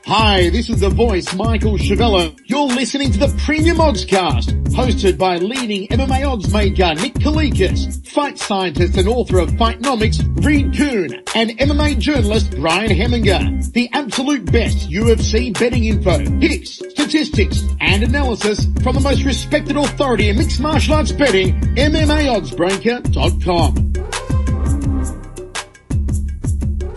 Hi, this is the voice, Michael Chavello. You're listening to the Premium Oddscast, hosted by leading MMA Oddsmaker Nick Kalikas, fight scientist and author of Fightnomics, Kuhn, and MMA Journalist Brian Hemminger. The absolute best UFC betting info, picks, statistics, and analysis from the most respected authority in mixed martial arts betting, MMAOddsbreaker.com.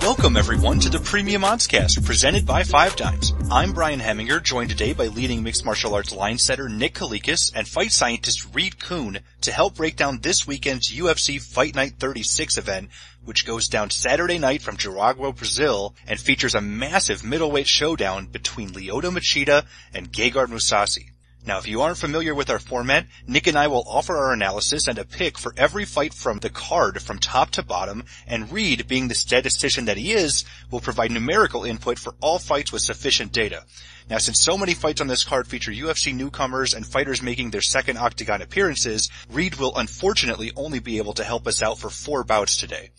Welcome everyone to the Premium Oddscast presented by 5Dimes. I'm Brian Hemminger, joined today by leading mixed martial arts line setter Nick Kalikas and fight scientist Kuhn to help break down this weekend's UFC Fight Night 36 event, which goes down Saturday night from Jaraguá, Brazil, and features a massive middleweight showdown between Machida and Mousasi. Now, if you aren't familiar with our format, Nick and I will offer our analysis and a pick for every fight from the card from top to bottom, and Reed, being the statistician that he is, will provide numerical input for all fights with sufficient data. Now, since so many fights on this card feature UFC newcomers and fighters making their second octagon appearances, Reed will unfortunately only be able to help us out for 4 bouts today.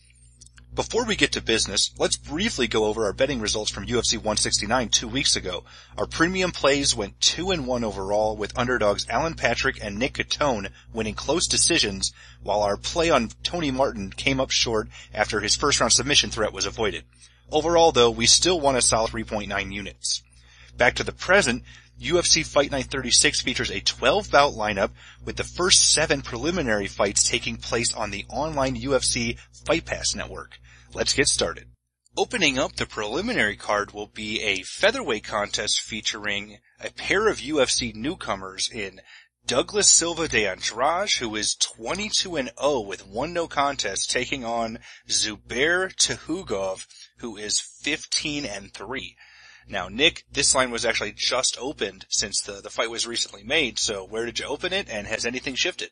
Before we get to business, let's briefly go over our betting results from UFC 169 2 weeks ago. Our premium plays went 2-1 overall, with underdogs Alan Patrick and Nick Catone winning close decisions, while our play on Tony Martin came up short after his first round submission threat was avoided. Overall, though, we still won a solid 3.9 units. Back to the present, UFC Fight Night 36 features a 12-bout lineup, with the first 7 preliminary fights taking place on the online UFC Fight Pass network. Let's get started. Opening up the preliminary card will be a featherweight contest featuring a pair of UFC newcomers in Douglas Silva de Andrade, who is 22-0 with 1 no contest, taking on Zubair Tukhugov, who is 15-3. Now, Nick, this line was actually just opened since the fight was recently made, so where did you open it, and has anything shifted?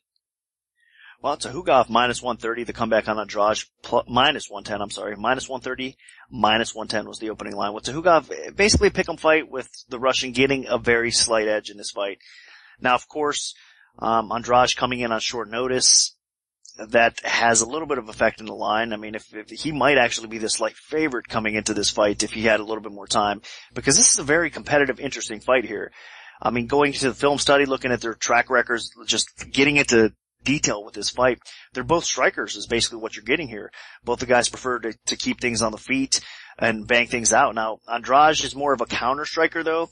Well, Tukhugov minus 130, the comeback on Andrade minus 110, minus 130, minus 110 was the opening line. With Tukhugov, basically a pick-em fight with the Russian getting a very slight edge in this fight. Now, of course, Andrade coming in on short notice, that has a little bit of effect in the line. I mean, if he might actually be the slight favorite coming into this fight if he had a little bit more time, because this is a very competitive, interesting fight here. I mean, going to the film study, looking at their track records, just getting into detail with this fight, they're both strikers is basically what you're getting here. Both the guys prefer to keep things on the feet and bang things out. Now, Andrade is more of a counter striker though.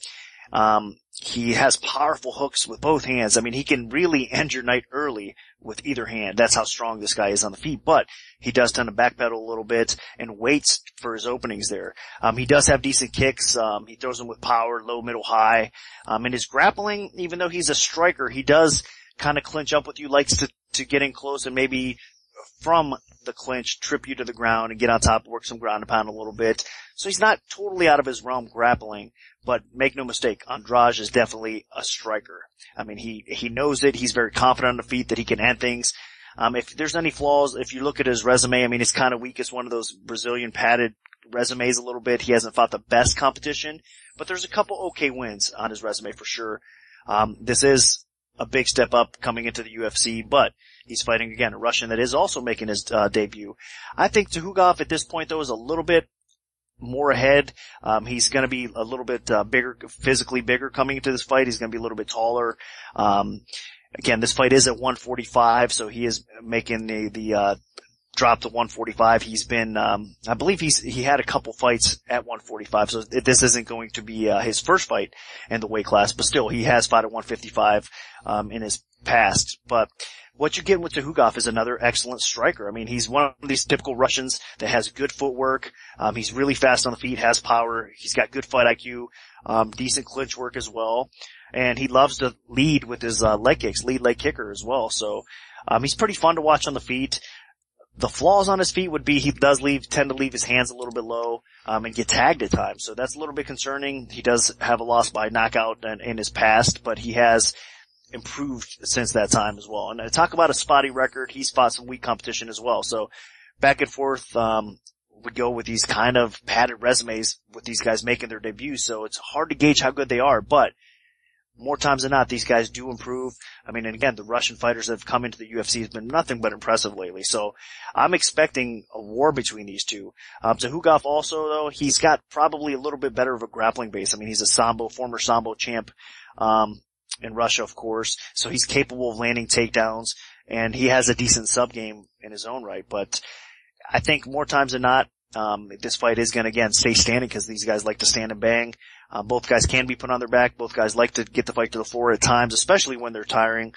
He has powerful hooks with both hands. I mean, he can really end your night early with either hand. That's how strong this guy is on the feet. But he does tend to backpedal a little bit and waits for his openings there. He does have decent kicks. He throws them with power, low, middle, high. And his grappling, even though he's a striker, he does kind of clinch up with you, likes to get in close and maybe from the clinch trip you to the ground and get on top, work some ground and pound a little bit. So he's not totally out of his realm grappling, but make no mistake, Andrade is definitely a striker. I mean, he knows it. He's very confident on the feet that he can end things. If there's any flaws, if you look at his resume, I mean, it's kind of weak. It's one of those Brazilian padded resumes a little bit. He hasn't fought the best competition, but there's a couple okay wins on his resume for sure. This is a big step up coming into the UFC, but he's fighting again a Russian that is also making his debut. I think Tukhugov at this point though is a little bit more ahead. He's going to be a little bit bigger, physically bigger coming into this fight. He's going to be a little bit taller. Again, this fight is at 145, so he is making the drop to 145. He's been, I believe he had a couple fights at 145, so this isn't going to be his first fight in the weight class, but still, he has fought at 155 in his past. But what you get with Tukhugov is another excellent striker. I mean, he's one of these typical Russians that has good footwork. He's really fast on the feet, has power. He's got good fight IQ, decent clinch work as well. And he loves to lead with his leg kicks, lead leg kicker as well. So he's pretty fun to watch on the feet. The flaws on his feet would be he does tend to leave his hands a little bit low, and get tagged at times. So that's a little bit concerning. He does have a loss by knockout in his past, but he has improved since that time as well. And I talk about a spotty record. He's fought some weak competition as well. So back and forth, we go with these kind of padded resumes with these guys making their debuts. So it's hard to gauge how good they are, but more times than not, these guys do improve. I mean, and again, the Russian fighters that have come into the UFC has been nothing but impressive lately. So I'm expecting a war between these two. Zhukov also, though, he's got probably a little bit better of a grappling base. I mean, he's a former Sambo champ, in Russia, of course. So he's capable of landing takedowns, and he has a decent sub game in his own right. But I think more times than not, this fight is going to, again, stay standing because these guys like to stand and bang. Both guys can be put on their back. Both guys like to get the fight to the floor at times, especially when they're tiring.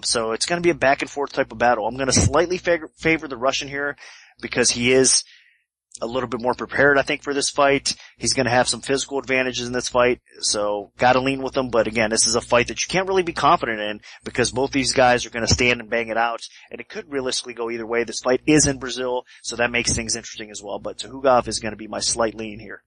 So it's going to be a back and forth type of battle. I'm going to slightly favor the Russian here because he is a little bit more prepared, I think, for this fight. He's going to have some physical advantages in this fight, so got to lean with him. But again, this is a fight that you can't really be confident in because both these guys are going to stand and bang it out, and it could realistically go either way. This fight is in Brazil, so that makes things interesting as well. But Zhukov is going to be my slight lean here.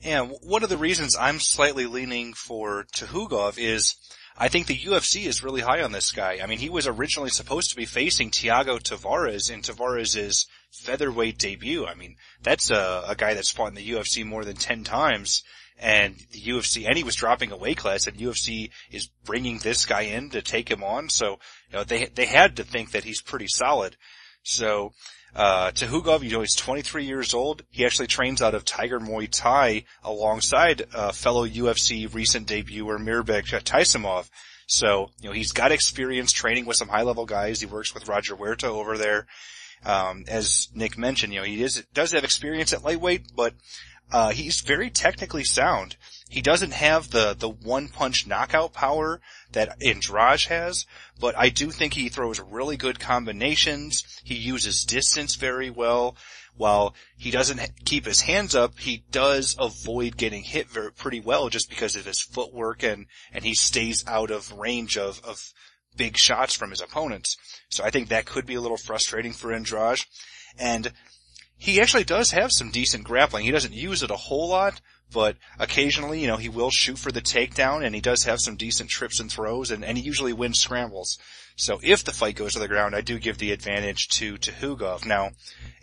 Yeah, one of the reasons I'm slightly leaning for Zhukov is I think the UFC is really high on this guy. I mean, he was originally supposed to be facing Thiago Tavares in Tavares' featherweight debut. I mean, that's a guy that's fought in the UFC more than 10 times, and the UFC, and he was dropping a weight class, and UFC is bringing this guy in to take him on. So, you know, they had to think that he's pretty solid. So, Zhukov, you know, he's 23 years old. He actually trains out of Tiger Muay Thai alongside fellow UFC recent debuter Mirbek Taisimov. So, you know, he's got experience training with some high-level guys. He works with Roger Huerta over there. As Nick mentioned, you know, he does have experience at lightweight, but he's very technically sound. He doesn't have the one-punch knockout power that Andrade has, but I do think he throws really good combinations. He uses distance very well. While he doesn't keep his hands up, he does avoid getting hit pretty well just because of his footwork, and he stays out of range of big shots from his opponents. So I think that could be a little frustrating for Andrade. And he actually does have some decent grappling. He doesn't use it a whole lot, but occasionally, you know, he will shoot for the takedown, and he does have some decent trips and throws, and he usually wins scrambles. So if the fight goes to the ground, I do give the advantage to Zhukov. Now,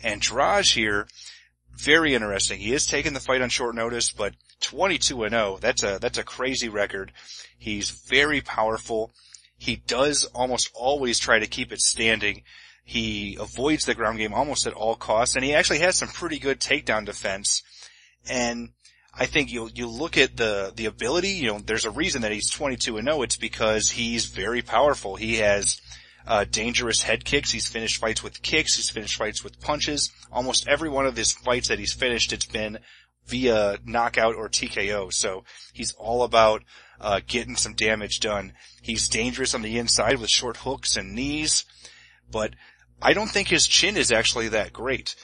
Andrade here, very interesting. He is taking the fight on short notice, but 22-0, that's a crazy record. He's very powerful. He does almost always try to keep it standing. He avoids the ground game almost at all costs, and he actually has some pretty good takedown defense. And I think you look at the ability, you know, there's a reason that he's 22-0. It's because he's very powerful. He has dangerous head kicks. He's finished fights with kicks. He's finished fights with punches. Almost every one of his fights that he's finished, it's been via knockout or TKO. So he's all about getting some damage done. He's dangerous on the inside with short hooks and knees, but I don't think his chin is actually that great.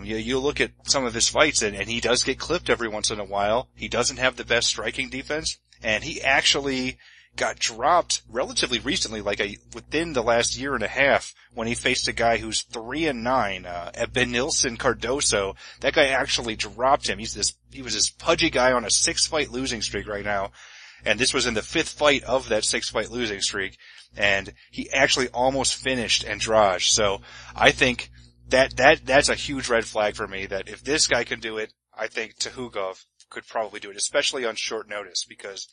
You look at some of his fights, and he does get clipped every once in a while. He doesn't have the best striking defense, and he actually got dropped relatively recently, within the last year and a half, when he faced a guy who's 3-9, Benilson Cardoso. That guy actually dropped him. He was this pudgy guy on a 6-fight losing streak right now, and this was in the 5th fight of that 6-fight losing streak, and he actually almost finished Andrade. So I think that's a huge red flag for me, that if this guy can do it, I think Zhukov could probably do it, especially on short notice, because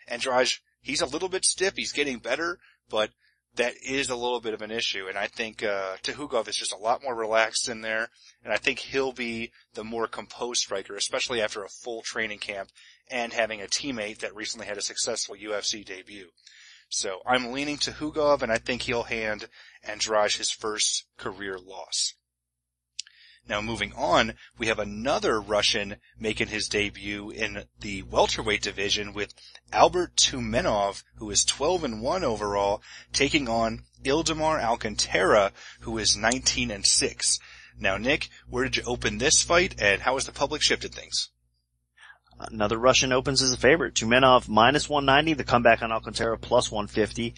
Andrade, he's a little bit stiff. He's getting better, but that is a little bit of an issue. And I think Zhukov is just a lot more relaxed in there, and I think he'll be the more composed striker, especially after a full training camp and having a teammate that recently had a successful UFC debut. So I'm leaning to Zhukov, and I think he'll hand Andrade his first career loss. Now moving on, we have another Russian making his debut in the welterweight division with Albert Tumenov, who is 12-1 overall, taking on Ildemar Alcantara, who is 19-6. Now Nick, where did you open this fight, and how has the public shifted things? Another Russian opens as a favorite. Tumenov -190, the comeback on Alcantara +150.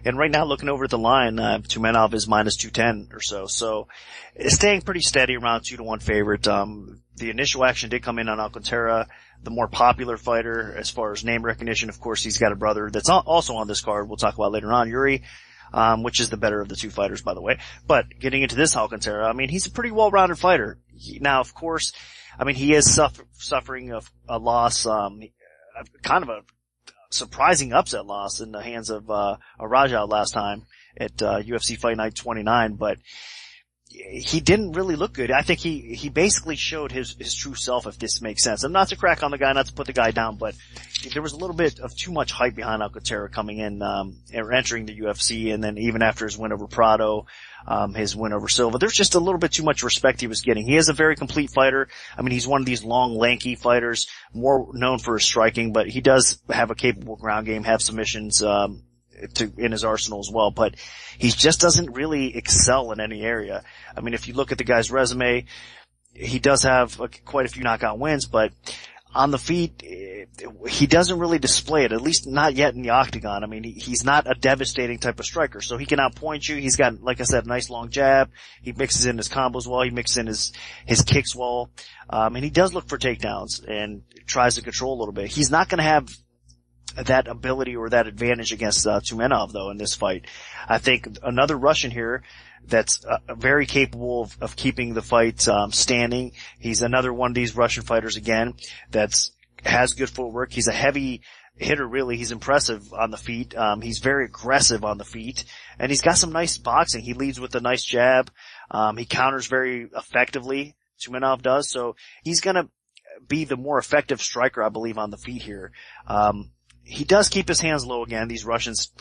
And right now, looking over at the line, Tumenov is -210 or so. So it's staying pretty steady around 2-1 favorite. The initial action did come in on Alcantara, the more popular fighter as far as name recognition. Of course, he's got a brother that's also on this card. We'll talk about later on, Yuri, which is the better of the two fighters, by the way. But getting into this Alcantara, I mean, he's a pretty well-rounded fighter. Now, of course, I mean, he is suffering a loss, kind of a surprising upset loss in the hands of Jaraguá last time at UFC Fight Night 29, but he didn't really look good. I think he basically showed his true self, if this makes sense. And not to crack on the guy, not to put the guy down, but there was a little bit of too much hype behind Alcantara coming in, or entering the UFC, and then even after his win over Prado, his win over Silva, there's just a little bit too much respect he was getting. He is a very complete fighter. I mean, he's one of these long, lanky fighters, more known for his striking, but he does have a capable ground game, have submissions, in his arsenal as well, but he just doesn't really excel in any area. I mean, if you look at the guy's resume, he does have quite a few knockout wins, but on the feet, he doesn't really display it, at least not yet in the octagon. I mean, he's not a devastating type of striker, so he can outpoint you. He's got, like I said, a nice long jab. He mixes in his combos well. He mixes in his kicks well. And he does look for takedowns and tries to control a little bit. He's not going to have that ability or that advantage against Tumenov, though, in this fight. I think another Russian here that's very capable of keeping the fight standing. He's another one of these Russian fighters again has good footwork. He's a heavy hitter, really. He's impressive on the feet. He's very aggressive on the feet, and he's got some nice boxing. He leads with a nice jab. He counters very effectively. Tumenov does, so he's gonna be the more effective striker, I believe, on the feet here. He does keep his hands low again. These Russians,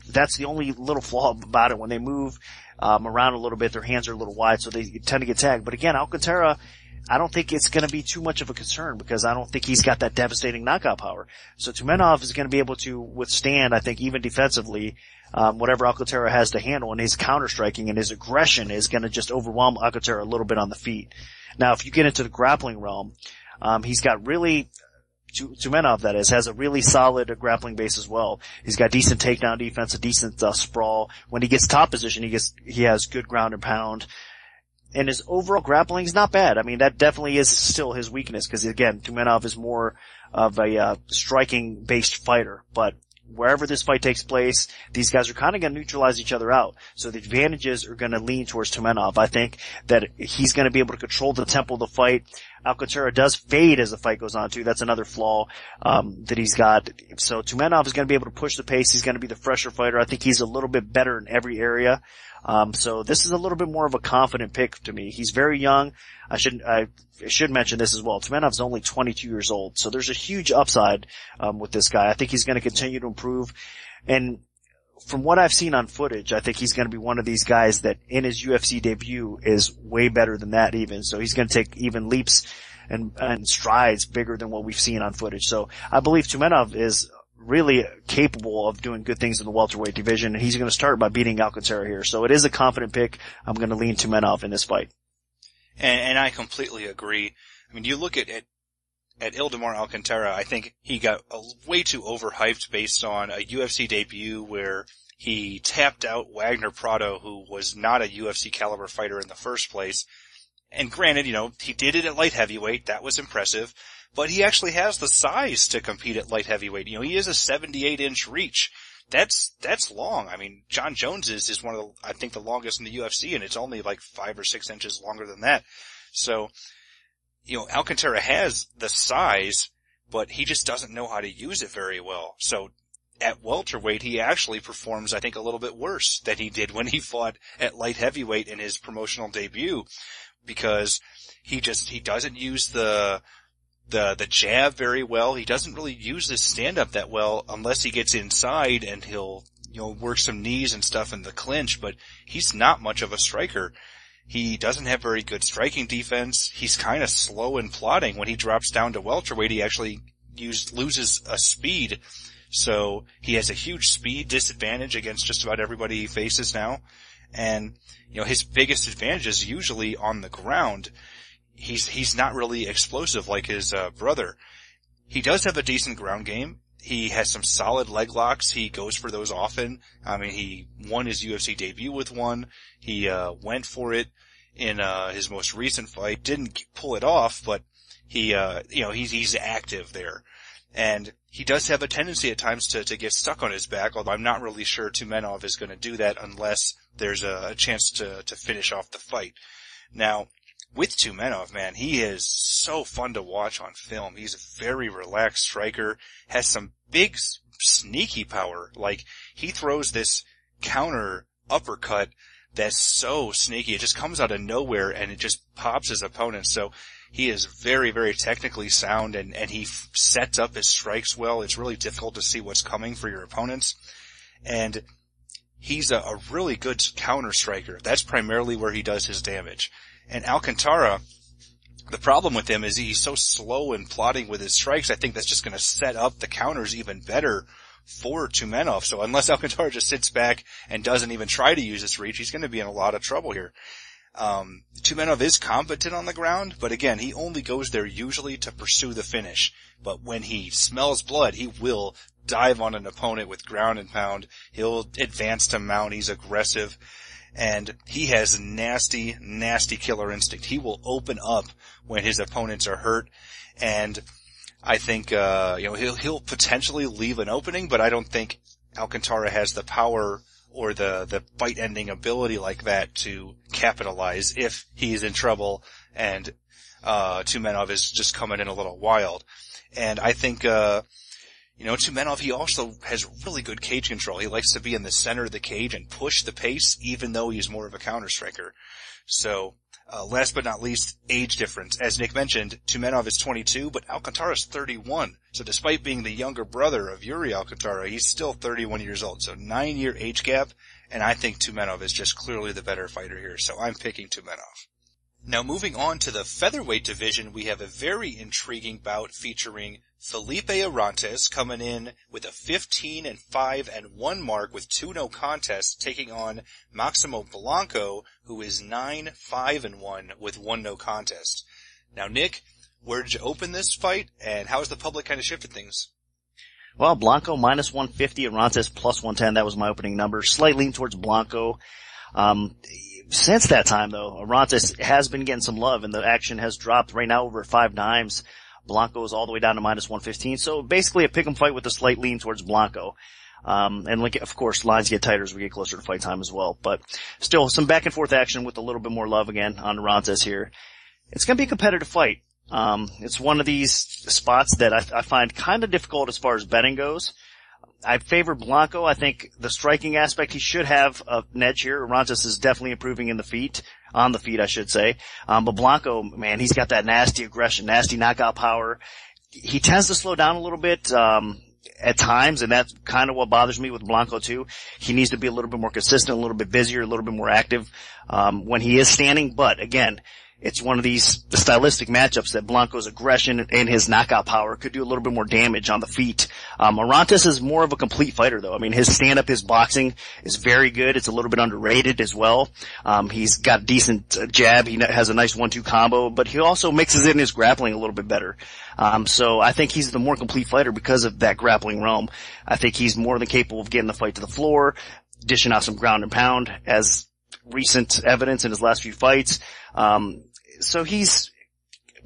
that's the only little flaw about it. When they move around a little bit, their hands are a little wide, so they tend to get tagged. But again, Alcantara, I don't think it's going to be too much of a concern because I don't think he's got that devastating knockout power. So Tumenov is going to be able to withstand, I think, even defensively, whatever Alcantara has to handle, and his counter-striking and his aggression is going to just overwhelm Alcantara a little bit on the feet. Now, if you get into the grappling realm, he's got really Tumenov, that is, has a really solid grappling base as well. He's got decent takedown defense, a decent sprawl. When he gets top position, he has good ground and pound. And his overall grappling is not bad. I mean, that definitely is still his weakness because, again, Tumenov is more of a striking-based fighter. But wherever this fight takes place, these guys are kind of going to neutralize each other out. So the advantages are going to lean towards Tumenov. I think that he's going to be able to control the tempo of the fight. Alcantara does fade as the fight goes on too. That's another flaw that he's got. So Tumenov is going to be able to push the pace. He's going to be the fresher fighter. I think he's a little bit better in every area. So this is a little bit more of a confident pick to me. He's very young. I should mention this as well. Tumenov's only 22 years old, so there's a huge upside with this guy. I think he's going to continue to improve. And from what I've seen on footage, I think he's going to be one of these guys that in his UFC debut is way better than that even. So he's going to take even leaps and strides bigger than what we've seen on footage. So I believe Tumenov is really capable of doing good things in the welterweight division, and he's going to start by beating Alcantara here. So it is a confident pick. I'm going to lean Tumenov in this fight. And I completely agree. I mean, you look at Ildemar Alcantara, I think he got way too overhyped based on a UFC debut where he tapped out Wagner Prado, who was not a UFC caliber fighter in the first place. And granted, he did it at light heavyweight. That was impressive. But he actually has the size to compete at light heavyweight. He is a 78-inch reach. That's long. I mean, John Jones is one of the, I think, the longest in the UFC, and it's only like 5 or 6 inches longer than that. So, Alcantara has the size, but he just doesn't know how to use it very well. So, at welterweight, he actually performs, I think, a little bit worse than he did when he fought at light heavyweight in his promotional debut, because he doesn't use the jab very well. He doesn't really use his stand-up that well unless he gets inside and he'll, work some knees and stuff in the clinch, but he's not much of a striker. He doesn't have very good striking defense. He's kind of slow and plodding. When he drops down to welterweight, he actually loses a speed. So he has a huge speed disadvantage against just about everybody he faces now. And, his biggest advantage is usually on the ground. He's not really explosive like his brother. He does have a decent ground game. He has some solid leg locks. He goes for those often. I mean, he won his UFC debut with one. He went for it in his most recent fight. Didn't pull it off, but he's active there. And he does have a tendency at times to get stuck on his back, although I'm not really sure Tumenov is going to do that unless there's a chance to finish off the fight. Now, with Tumenov, man, he is so fun to watch on film. He's a very relaxed striker, has some big sneaky power. Like, he throws this counter uppercut that's so sneaky. It just comes out of nowhere and it just pops his opponent. So he is very, very technically sound, and he sets up his strikes well. It's really difficult to see what's coming for your opponents. And he's a really good counter striker. That's primarily where he does his damage. And Alcantara, the problem with him is he's so slow and plodding with his strikes. I think that's just going to set up the counters even better for Tumenov. So unless Alcantara just sits back and doesn't even try to use his reach, he's going to be in a lot of trouble here. Tumenov is competent on the ground, but again, he only goes there usually to pursue the finish. But when he smells blood, he will dive on an opponent with ground and pound. He'll advance to mount. He's aggressive. And he has nasty, nasty killer instinct. He will open up when his opponents are hurt. And I think, he'll potentially leave an opening, but I don't think Alcantara has the power or the fight-ending ability like that to capitalize if he's in trouble and Tumenov is just coming in a little wild. And I think, Tumenov, he also has really good cage control. He likes to be in the center of the cage and push the pace, even though he's more of a counter striker. So, last but not least, age difference. As Nick mentioned, Tumenov is 22, but Alcantara is 31. So despite being the younger brother of Yuri Alcantara, he's still 31 years old. So 9-year age gap, and I think Tumenov is just clearly the better fighter here. So I'm picking Tumenov. Now moving on to the featherweight division, we have a very intriguing bout featuring Felipe Arantes coming in with a 15-5-1 mark with 2 no contests, taking on Maximo Blanco, who is 9-5-1 with 1 no contest. Now, Nick, where did you open this fight, and how has the public kind of shifted things? Well, Blanco minus 150, Arantes plus 110. That was my opening number. Slight lean towards Blanco. Since that time, though, Arantes has been getting some love, and the action has dropped right now over 5 dimes. Blanco is all the way down to minus 115. So basically a pick'em fight with a slight lean towards Blanco. And like, of course, lines get tighter as we get closer to fight time as well. But still, some back and forth action with a little bit more love again on Arantes here. It's going to be a competitive fight. It's one of these spots that I find kind of difficult as far as betting goes. I favor Blanco. I think the striking aspect, he should have an edge here. Arantes is definitely improving on the feet, I should say. But Blanco, man, he's got that nasty aggression, nasty knockout power. He tends to slow down a little bit, at times, and that's kind of what bothers me with Blanco too. He needs to be a little bit more consistent, a little bit busier, a little bit more active, when he is standing. But again, it's one of these stylistic matchups that Blanco's aggression and his knockout power could do a little bit more damage on the feet. Arantes is more of a complete fighter though. I mean, his stand-up, his boxing is very good. It's a little bit underrated as well. He's got decent jab. He has a nice 1-2 combo, but he also mixes in his grappling a little bit better. So I think he's the more complete fighter because of that grappling realm. I think he's more than capable of getting the fight to the floor, dishing out some ground and pound as recent evidence in his last few fights. So he's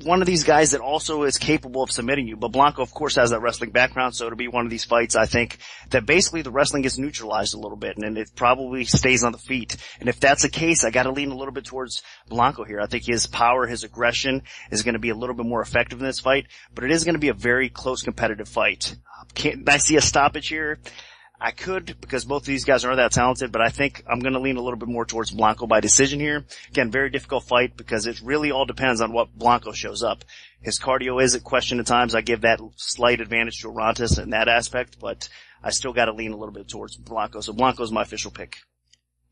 one of these guys that also is capable of submitting you. But Blanco, of course, has that wrestling background, so it'll be one of these fights, I think, that basically the wrestling gets neutralized a little bit, and it probably stays on the feet. And if that's the case, I gotta lean a little bit towards Blanco here. I think his power, his aggression is gonna be a little bit more effective in this fight, but it is gonna be a very close competitive fight. Can I see a stoppage here? I could, because both of these guys aren't that talented, but I think I'm going to lean a little bit more towards Blanco by decision here. Again, very difficult fight because it really all depends on what Blanco shows up. His cardio is a question at times. I give that slight advantage to Arantes in that aspect, but I still got to lean a little bit towards Blanco. So Blanco's my official pick.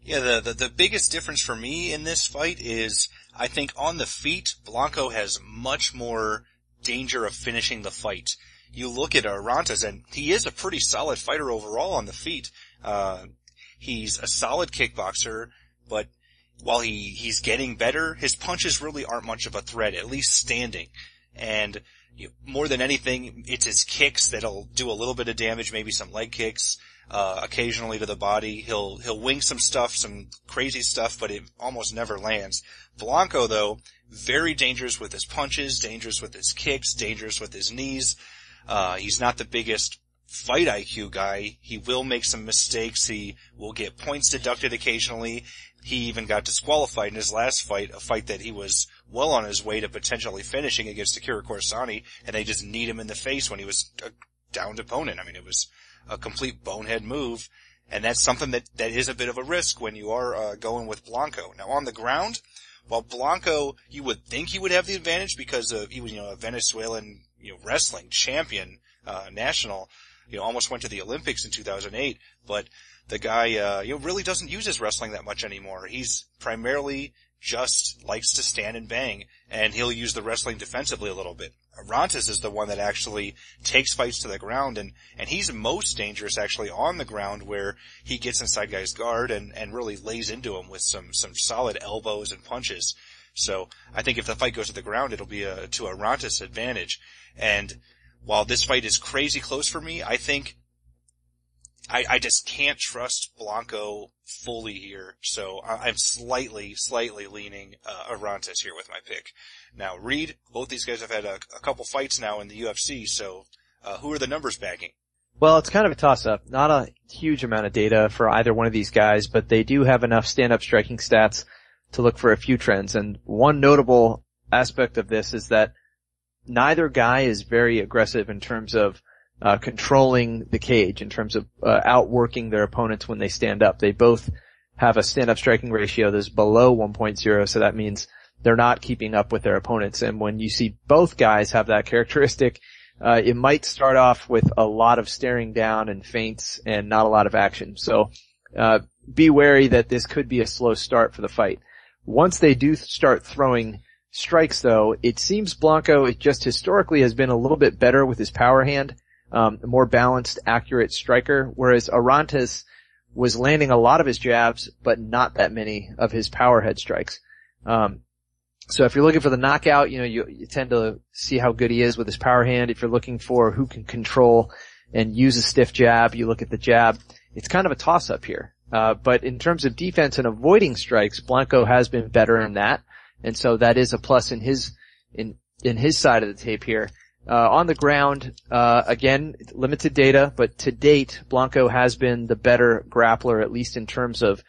Yeah, the biggest difference for me in this fight is I think on the feet, Blanco has much more danger of finishing the fight. You look at Arantes, and he is a pretty solid fighter overall on the feet. He's a solid kickboxer, but while he's getting better, his punches really aren't much of a threat, at least standing. And more than anything, it's his kicks that'll do a little bit of damage, maybe some leg kicks, occasionally to the body. He'll wing some stuff, some crazy stuff, but it almost never lands. Blanco, though, very dangerous with his punches, dangerous with his kicks, dangerous with his knees. He's not the biggest fight IQ guy. He will make some mistakes. He will get points deducted occasionally. He even got disqualified in his last fight, a fight that he was well on his way to potentially finishing against Akira Corsani, and they just kneed him in the face when he was a downed opponent. I mean, it was a complete bonehead move, and that's something that is a bit of a risk when you are going with Blanco. Now, on the ground, while Blanco, you would think he would have the advantage because of, he was, a Venezuelan, wrestling champion, national, almost went to the Olympics in 2008, but the guy, really doesn't use his wrestling that much anymore. He's primarily just likes to stand and bang, and he'll use the wrestling defensively a little bit. Orantes is the one that actually takes fights to the ground, and he's most dangerous actually on the ground, where he gets inside guys' guard and really lays into him with some solid elbows and punches. So I think if the fight goes to the ground, it'll be to Orantes' advantage. And while this fight is crazy close for me, I think I just can't trust Blanco fully here. So I'm slightly leaning Orantes here with my pick. Now, Reed, both these guys have had a couple fights now in the UFC, so who are the numbers backing? Well, it's kind of a toss-up. Not a huge amount of data for either one of these guys, but they do have enough stand-up striking stats to look for a few trends. And one notable aspect of this is that neither guy is very aggressive in terms of controlling the cage, in terms of outworking their opponents when they stand up. They both have a stand-up striking ratio that's below 1.0, so that means they're not keeping up with their opponents. And when you see both guys have that characteristic, it might start off with a lot of staring down and feints and not a lot of action. So be wary that this could be a slow start for the fight. Once they do start throwing strikes, though, it seems Blanco just historically has been a little bit better with his power hand, a more balanced, accurate striker, whereas Orantes was landing a lot of his jabs, but not that many of his power head strikes. So if you're looking for the knockout, you tend to see how good he is with his power hand. If you're looking for who can control and use a stiff jab, you look at the jab. It's kind of a toss-up here. But in terms of defense and avoiding strikes, Blanco has been better in that. And so that is a plus in his side of the tape here. On the ground, again, limited data, but to date, Blanco has been the better grappler, at least in terms of,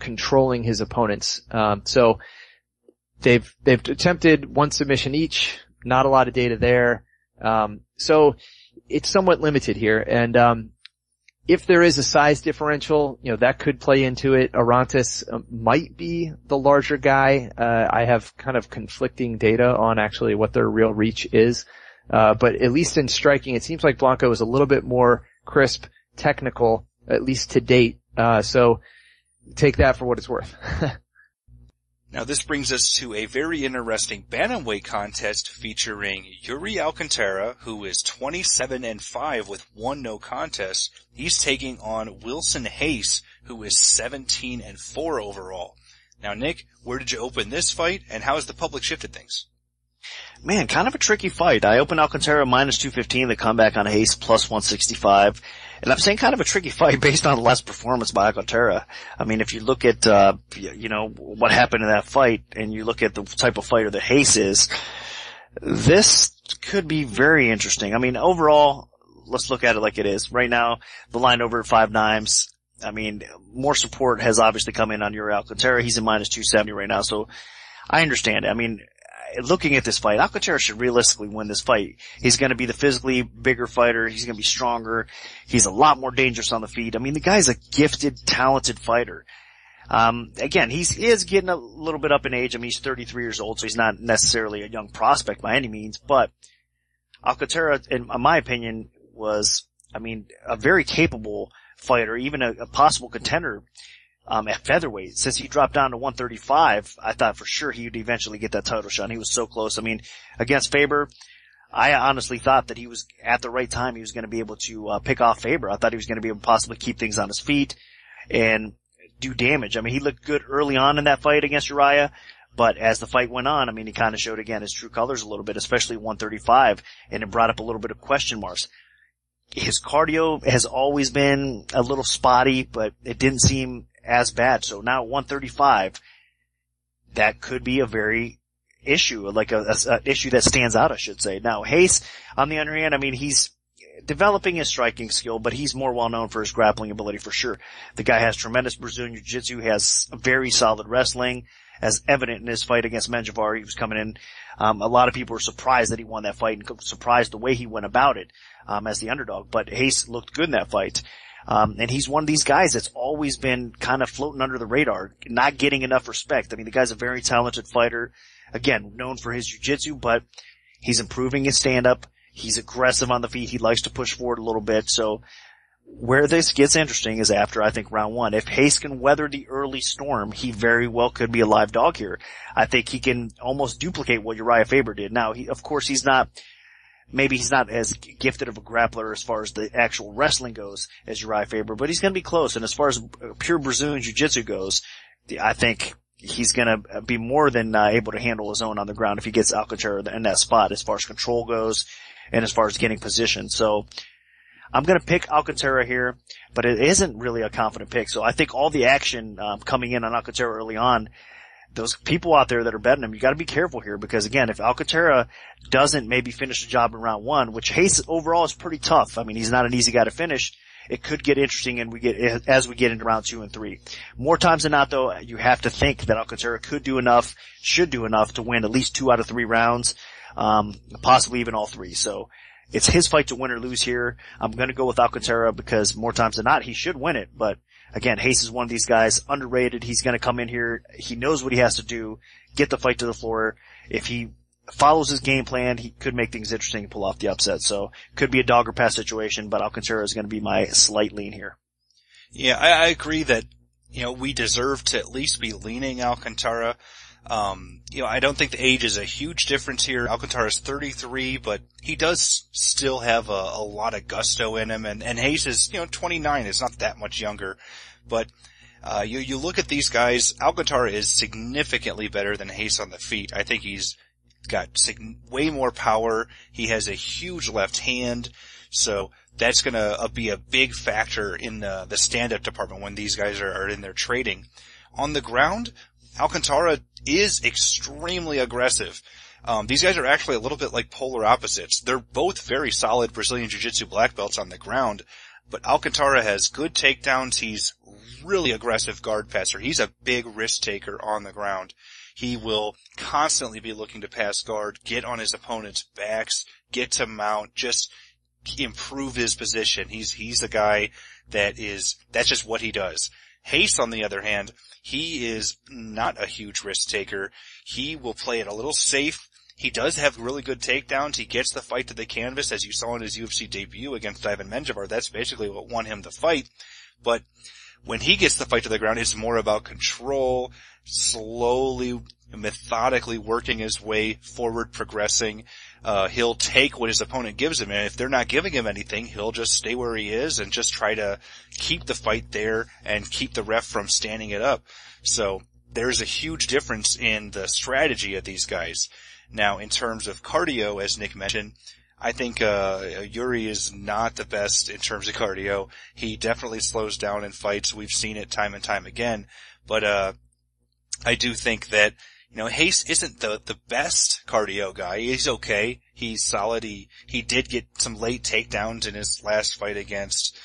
controlling his opponents. So they've attempted one submission each, not a lot of data there. So it's somewhat limited here. And, if there is a size differential, that could play into it. Orantes might be the larger guy. I have kind of conflicting data on actually what their real reach is. But at least in striking, it seems like Blanco is a little bit more crisp, technical, at least to date. So take that for what it's worth. Now this brings us to a very interesting bantamweight contest featuring Yuri Alcantara, who is 27-5 with 1 no contest. He's taking on Wilson Hayes, who is 17-4 overall. Now Nick, where did you open this fight, and how has the public shifted things? Man, kind of a tricky fight. I opened Alcantara minus 215, the comeback on Hayes plus 165. And I'm saying kind of a tricky fight based on less performance by Alcantara. I mean, if you look at, what happened in that fight and you look at the type of fighter that Hayes is, this could be very interesting. I mean, overall, let's look at it like it is. Right now, the line over at 5-9. I mean, more support has obviously come in on Yuri Alcantara. He's in minus 270 right now, so I understand it. I mean, looking at this fight, Alcantara should realistically win this fight. He's going to be the physically bigger fighter. He's going to be stronger. He's a lot more dangerous on the feet. I mean, the guy's a gifted, talented fighter. Again, he is getting a little bit up in age. I mean, he's 33 years old, so he's not necessarily a young prospect by any means, but Alcantara, in my opinion, was, a very capable fighter, even a possible contender at featherweight. Since he dropped down to 135, I thought for sure he would eventually get that title shot. And he was so close. I mean, against Faber, I honestly thought that he was at the right time. He was going to be able to pick off Faber. I thought he was going to be able to possibly keep things on his feet and do damage. I mean, he looked good early on in that fight against Uriah, but as the fight went on, he kind of showed again his true colors a little bit, especially 135, and it brought up a little bit of question marks. His cardio has always been a little spotty, but it didn't seem as bad. So now at 135, that could be a very issue, like a issue that stands out, I should say. Now Hayes, on the other hand, he's developing his striking skill, but he's more well known for his grappling ability for sure. The guy has tremendous Brazilian jiu-jitsu, has very solid wrestling, as evident in his fight against Menjivar. He was coming in. A lot of people were surprised that he won that fight and surprised the way he went about it, as the underdog. But Hayes looked good in that fight. And he's one of these guys that's always been kind of floating under the radar, not getting enough respect. I mean, the guy's a very talented fighter. Again, known for his jiu-jitsu, but he's improving his stand-up. He's aggressive on the feet. He likes to push forward a little bit. So where this gets interesting is after, I think, round one. If Hayes can weather the early storm, he very well could be a live dog here. I think he can almost duplicate what Uriah Faber did. Now, of course, he's not as gifted of a grappler as far as the actual wrestling goes as Uriah Faber, but he's going to be close. And as far as pure Brazilian jiu-jitsu goes, I think he's going to be more than able to handle his own on the ground if he gets Alcantara in that spot as far as control goes and as far as getting position. So I'm going to pick Alcantara here, but it isn't really a confident pick. So I think all the action coming in on Alcantara early on, those people out there that are betting him, you got to be careful here because, again, if Alcantara doesn't maybe finish the job in round one, which Hayes overall is pretty tough. I mean, he's not an easy guy to finish. It could get interesting as we get into round 2 and 3. More times than not, though, you have to think that Alcantara should do enough to win at least 2 out of 3 rounds, possibly even all 3. So it's his fight to win or lose here. I'm going to go with Alcantara because more times than not, he should win it. But again, Hayes is one of these guys, underrated. He's going to come in here. He knows what he has to do, get the fight to the floor. If he follows his game plan, he could make things interesting and pull off the upset. So could be a dog or pass situation, but Alcantara is going to be my slight lean here. Yeah, I agree that, we deserve to at least be leaning Alcantara. I don't think the age is a huge difference here. Alcantara is 33, but he does still have a lot of gusto in him, and Hayes is, 29. It's not that much younger. But, you look at these guys, Alcantara is significantly better than Hayes on the feet. I think he's got way more power. He has a huge left hand. So that's gonna be a big factor in the stand-up department when these guys are in there trading. On the ground, Alcantara is extremely aggressive. These guys are actually a little bit like polar opposites. They're both very solid Brazilian Jiu-Jitsu black belts on the ground, but Alcantara has good takedowns. He's really aggressive guard passer. He's a big risk taker on the ground. He will constantly be looking to pass guard, get on his opponent's backs, get to mount, just improve his position. He's a guy that's just what he does. Hayes, on the other hand, he is not a huge risk taker. He will play it a little safe. He does have really good takedowns. He gets the fight to the canvas, as you saw in his UFC debut against Ivan Menjivar. That's basically what won him the fight. But when he gets the fight to the ground, it's more about control, slowly, methodically working his way forward, progressing. He'll take what his opponent gives him, and if they're not giving him anything, he'll just stay where he is and just try to keep the fight there and keep the ref from standing it up. So there's a huge difference in the strategy of these guys. Now, in terms of cardio, as Nick mentioned, I think Yuri is not the best in terms of cardio. He definitely slows down in fights. We've seen it time and time again. But I do think that, Hayes isn't the best cardio guy. He's okay. He's solid. He did get some late takedowns in his last fight against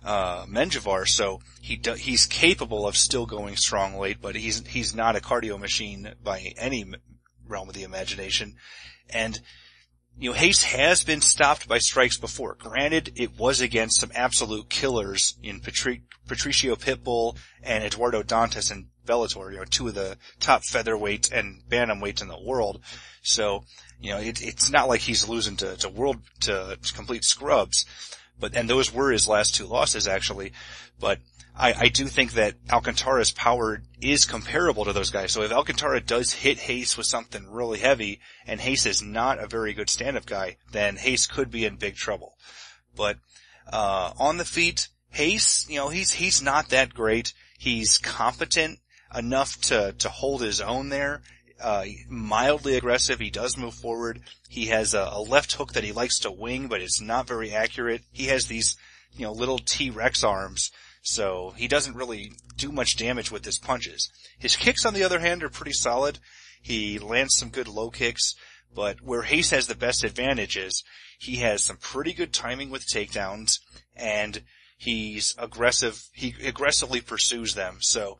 Menjivar, so he's capable of still going strong late, but he's not a cardio machine by any realm of the imagination. And Hayes has been stopped by strikes before. Granted, it was against some absolute killers in Patricio Pitbull and Eduardo Dantas in Bellator, 2 of the top featherweights and bantamweights in the world. So, it's not like he's losing to complete scrubs. And those were his last 2 losses, actually. But I do think that Alcantara's power is comparable to those guys. So if Alcantara does hit Hayes with something really heavy, and Hayes is not a very good stand-up guy, then Hayes could be in big trouble. But on the feet, Hayes, he's not that great. He's competent enough to hold his own there. Mildly aggressive. He does move forward. He has a left hook that he likes to wing, but it's not very accurate. He has these, little T-Rex arms. So he doesn't really do much damage with his punches. His kicks, on the other hand, are pretty solid. He lands some good low kicks, but where Hayes has the best advantage is he has some pretty good timing with takedowns, and he's aggressive. He aggressively pursues them. So,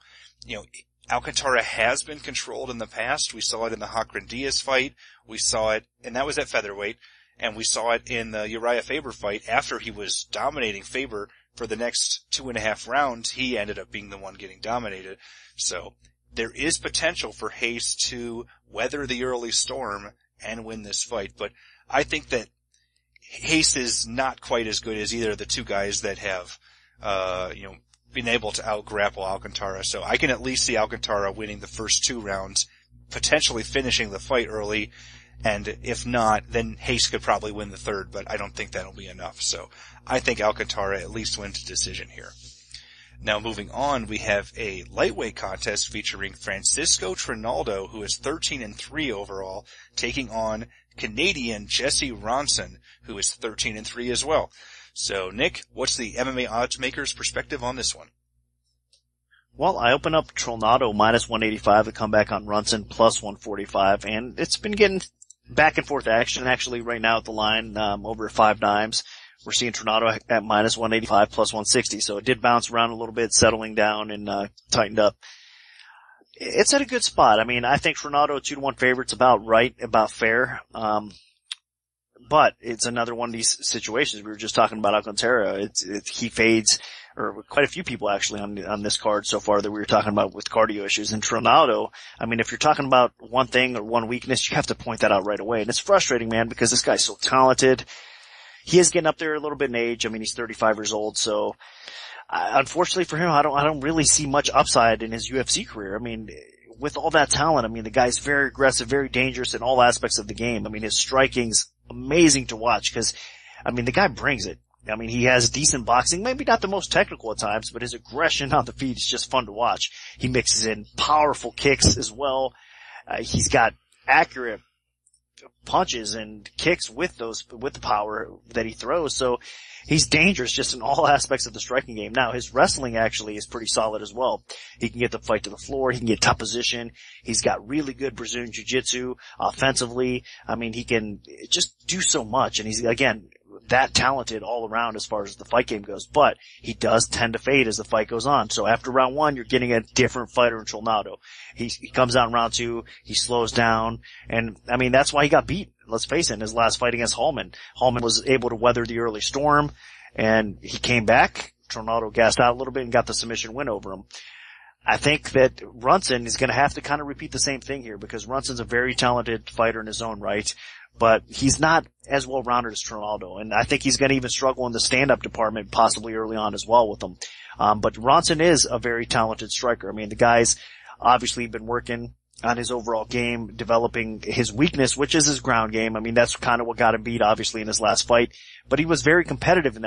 Alcantara has been controlled in the past. We saw it in the Hakran Diaz fight. We saw it, and that was at featherweight. And we saw it in the Uriah Faber fight. After he was dominating Faber for the next 2.5 rounds, he ended up being the one getting dominated. So there is potential for Hayes to weather the early storm and win this fight. But I think that Hayes is not quite as good as either of the two guys that have, been able to out-grapple Alcantara. So I can at least see Alcantara winning the first 2 rounds, potentially finishing the fight early. And if not, then Hayes could probably win the third, but I don't think that'll be enough. So I think Alcantara at least wins a decision here. Now moving on, we have a lightweight contest featuring Francisco Trinaldo, who is 13-3 overall, taking on Canadian Jesse Ronson, who is 13-3 as well. So Nick, what's the MMA Oddsmaker's perspective on this one? Well, I open up Trinaldo minus 185 to come back on Ronson plus 145, and it's been getting back and forth action actually right now at the line, over at 5 dimes. We're seeing Trinaldo at minus 185 plus 160. So it did bounce around a little bit, settling down and, tightened up. It's at a good spot. I mean, I think Trinaldo 2-1 favorite's about right, about fair. But it's another one of these situations. We were just talking about Alcantara. He fades, or quite a few people actually on this card so far that we were talking about with cardio issues. And Trinaldo, I mean, if you're talking about one thing or one weakness, you have to point that out right away. And it's frustrating, man, because this guy's so talented. He is getting up there a little bit in age. I mean, he's 35 years old, so unfortunately for him, I don't really see much upside in his UFC career. I mean, with all that talent, I mean, the guy's very aggressive, very dangerous in all aspects of the game. I mean, his striking's amazing to watch because, I mean, the guy brings it. I mean, he has decent boxing, maybe not the most technical at times, but his aggression on the feet is just fun to watch. He mixes in powerful kicks as well. He's got accurate punches and kicks with the power that he throws. So he's dangerous just in all aspects of the striking game. Now, his wrestling actually is pretty solid as well. He can get the fight to the floor. He can get top position. He's got really good Brazilian jiu-jitsu offensively. I mean, he can just do so much. And he's, again, that talented all around as far as the fight game goes, but he does tend to fade as the fight goes on. So after round 1, you're getting a different fighter in Trinaldo. He comes out in round 2, he slows down, and I mean, that's why he got beat. Let's face it, in his last fight against Hallman. Hallman was able to weather the early storm, and he came back. Trinaldo gassed out a little bit and got the submission win over him. I think that Ronson is going to have to kind of repeat the same thing here because Ronson's a very talented fighter in his own right, but he's not as well-rounded as Trinaldo, and I think he's going to even struggle in the stand-up department possibly early on as well with him. But Ronson is a very talented striker. I mean, the guy's obviously been working on his overall game, developing his weakness, which is his ground game. I mean, that's kind of what got him beat, obviously, in his last fight. But he was very competitive in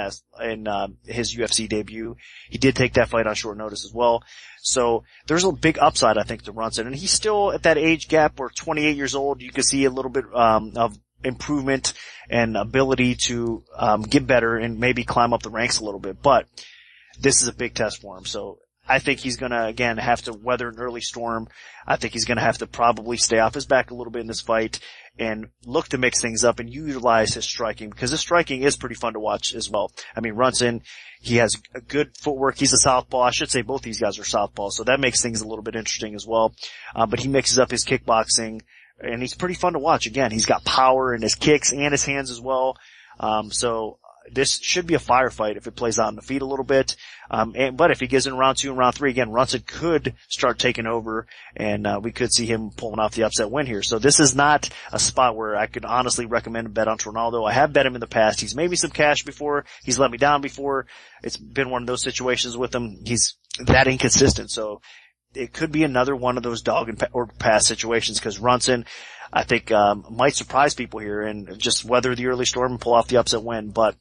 his UFC debut. He did take that fight on short notice as well. So there's a big upside, I think, to Ronson. And he's still at that age gap where 28 years old, you can see a little bit of improvement and ability to get better and maybe climb up the ranks a little bit. But this is a big test for him. So I think he's going to, again, have to weather an early storm. I think he's going to have to probably stay off his back a little bit in this fight and look to mix things up and utilize his striking, because his striking is pretty fun to watch as well. I mean, Ronson, he has a good footwork. He's a southpaw. I should say both these guys are southpaw, so that makes things a little bit interesting as well. But he mixes up his kickboxing, and he's pretty fun to watch. Again, he's got power in his kicks and his hands as well. So this should be a firefight if it plays out on the feet a little bit. But if he gets in round 2 and round 3, again, Ronson could start taking over, and we could see him pulling off the upset win here. So this is not a spot where I could honestly recommend a bet on Trinaldo. I have bet him in the past. He's made me some cash before. He's let me down before. It's been one of those situations with him. He's that inconsistent. So it could be another one of those dog or pass situations, because Ronson, I think, might surprise people here and just weather the early storm and pull off the upset win. But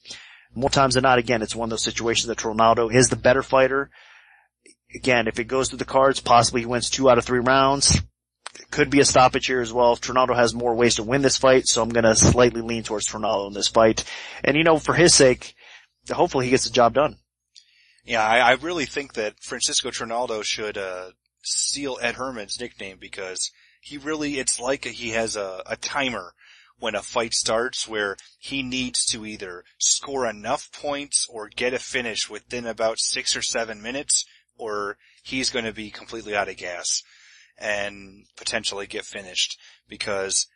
more times than not, again, it's one of those situations that Trinaldo is the better fighter. Again, if it goes to the cards, possibly he wins 2 out of 3 rounds. It could be a stoppage here as well. Trinaldo has more ways to win this fight, so I'm going to slightly lean towards Trinaldo in this fight. And, for his sake, hopefully he gets the job done. Yeah, I really think that Francisco Trinaldo should steal Ed Herman's nickname, because it's like he has a timer when a fight starts where he needs to either score enough points or get a finish within about 6 or 7 minutes, or he's going to be completely out of gas and potentially get finished, because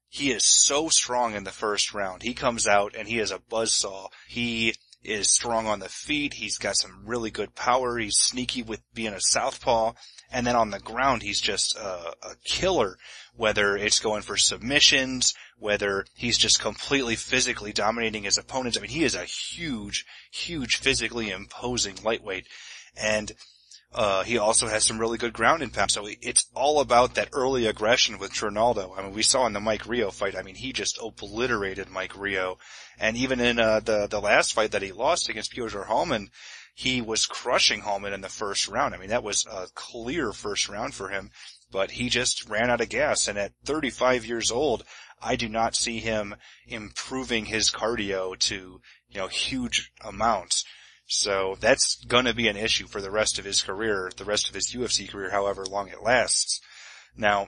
he is so strong in the first round. He comes out and he is a buzzsaw. He is strong on the feet. He's got some really good power. He's sneaky with being a southpaw. And then on the ground, he's just a killer, whether it's going for submissions, whether he's just completely physically dominating his opponents. I mean, he is a huge, physically imposing lightweight. And he also has some really good ground and pound. So it's all about that early aggression with Trinaldo. I mean, we saw in the Mike Rio fight, I mean, he just obliterated Mike Rio. And even in the last fight that he lost against Piotr Hallman, he was crushing Hallman in the first round. I mean, that was a clear first round for him, but he just ran out of gas. And at 35 years old, I do not see him improving his cardio to, huge amounts. So that's gonna be an issue for the rest of his career, the rest of his UFC career, however long it lasts. Now,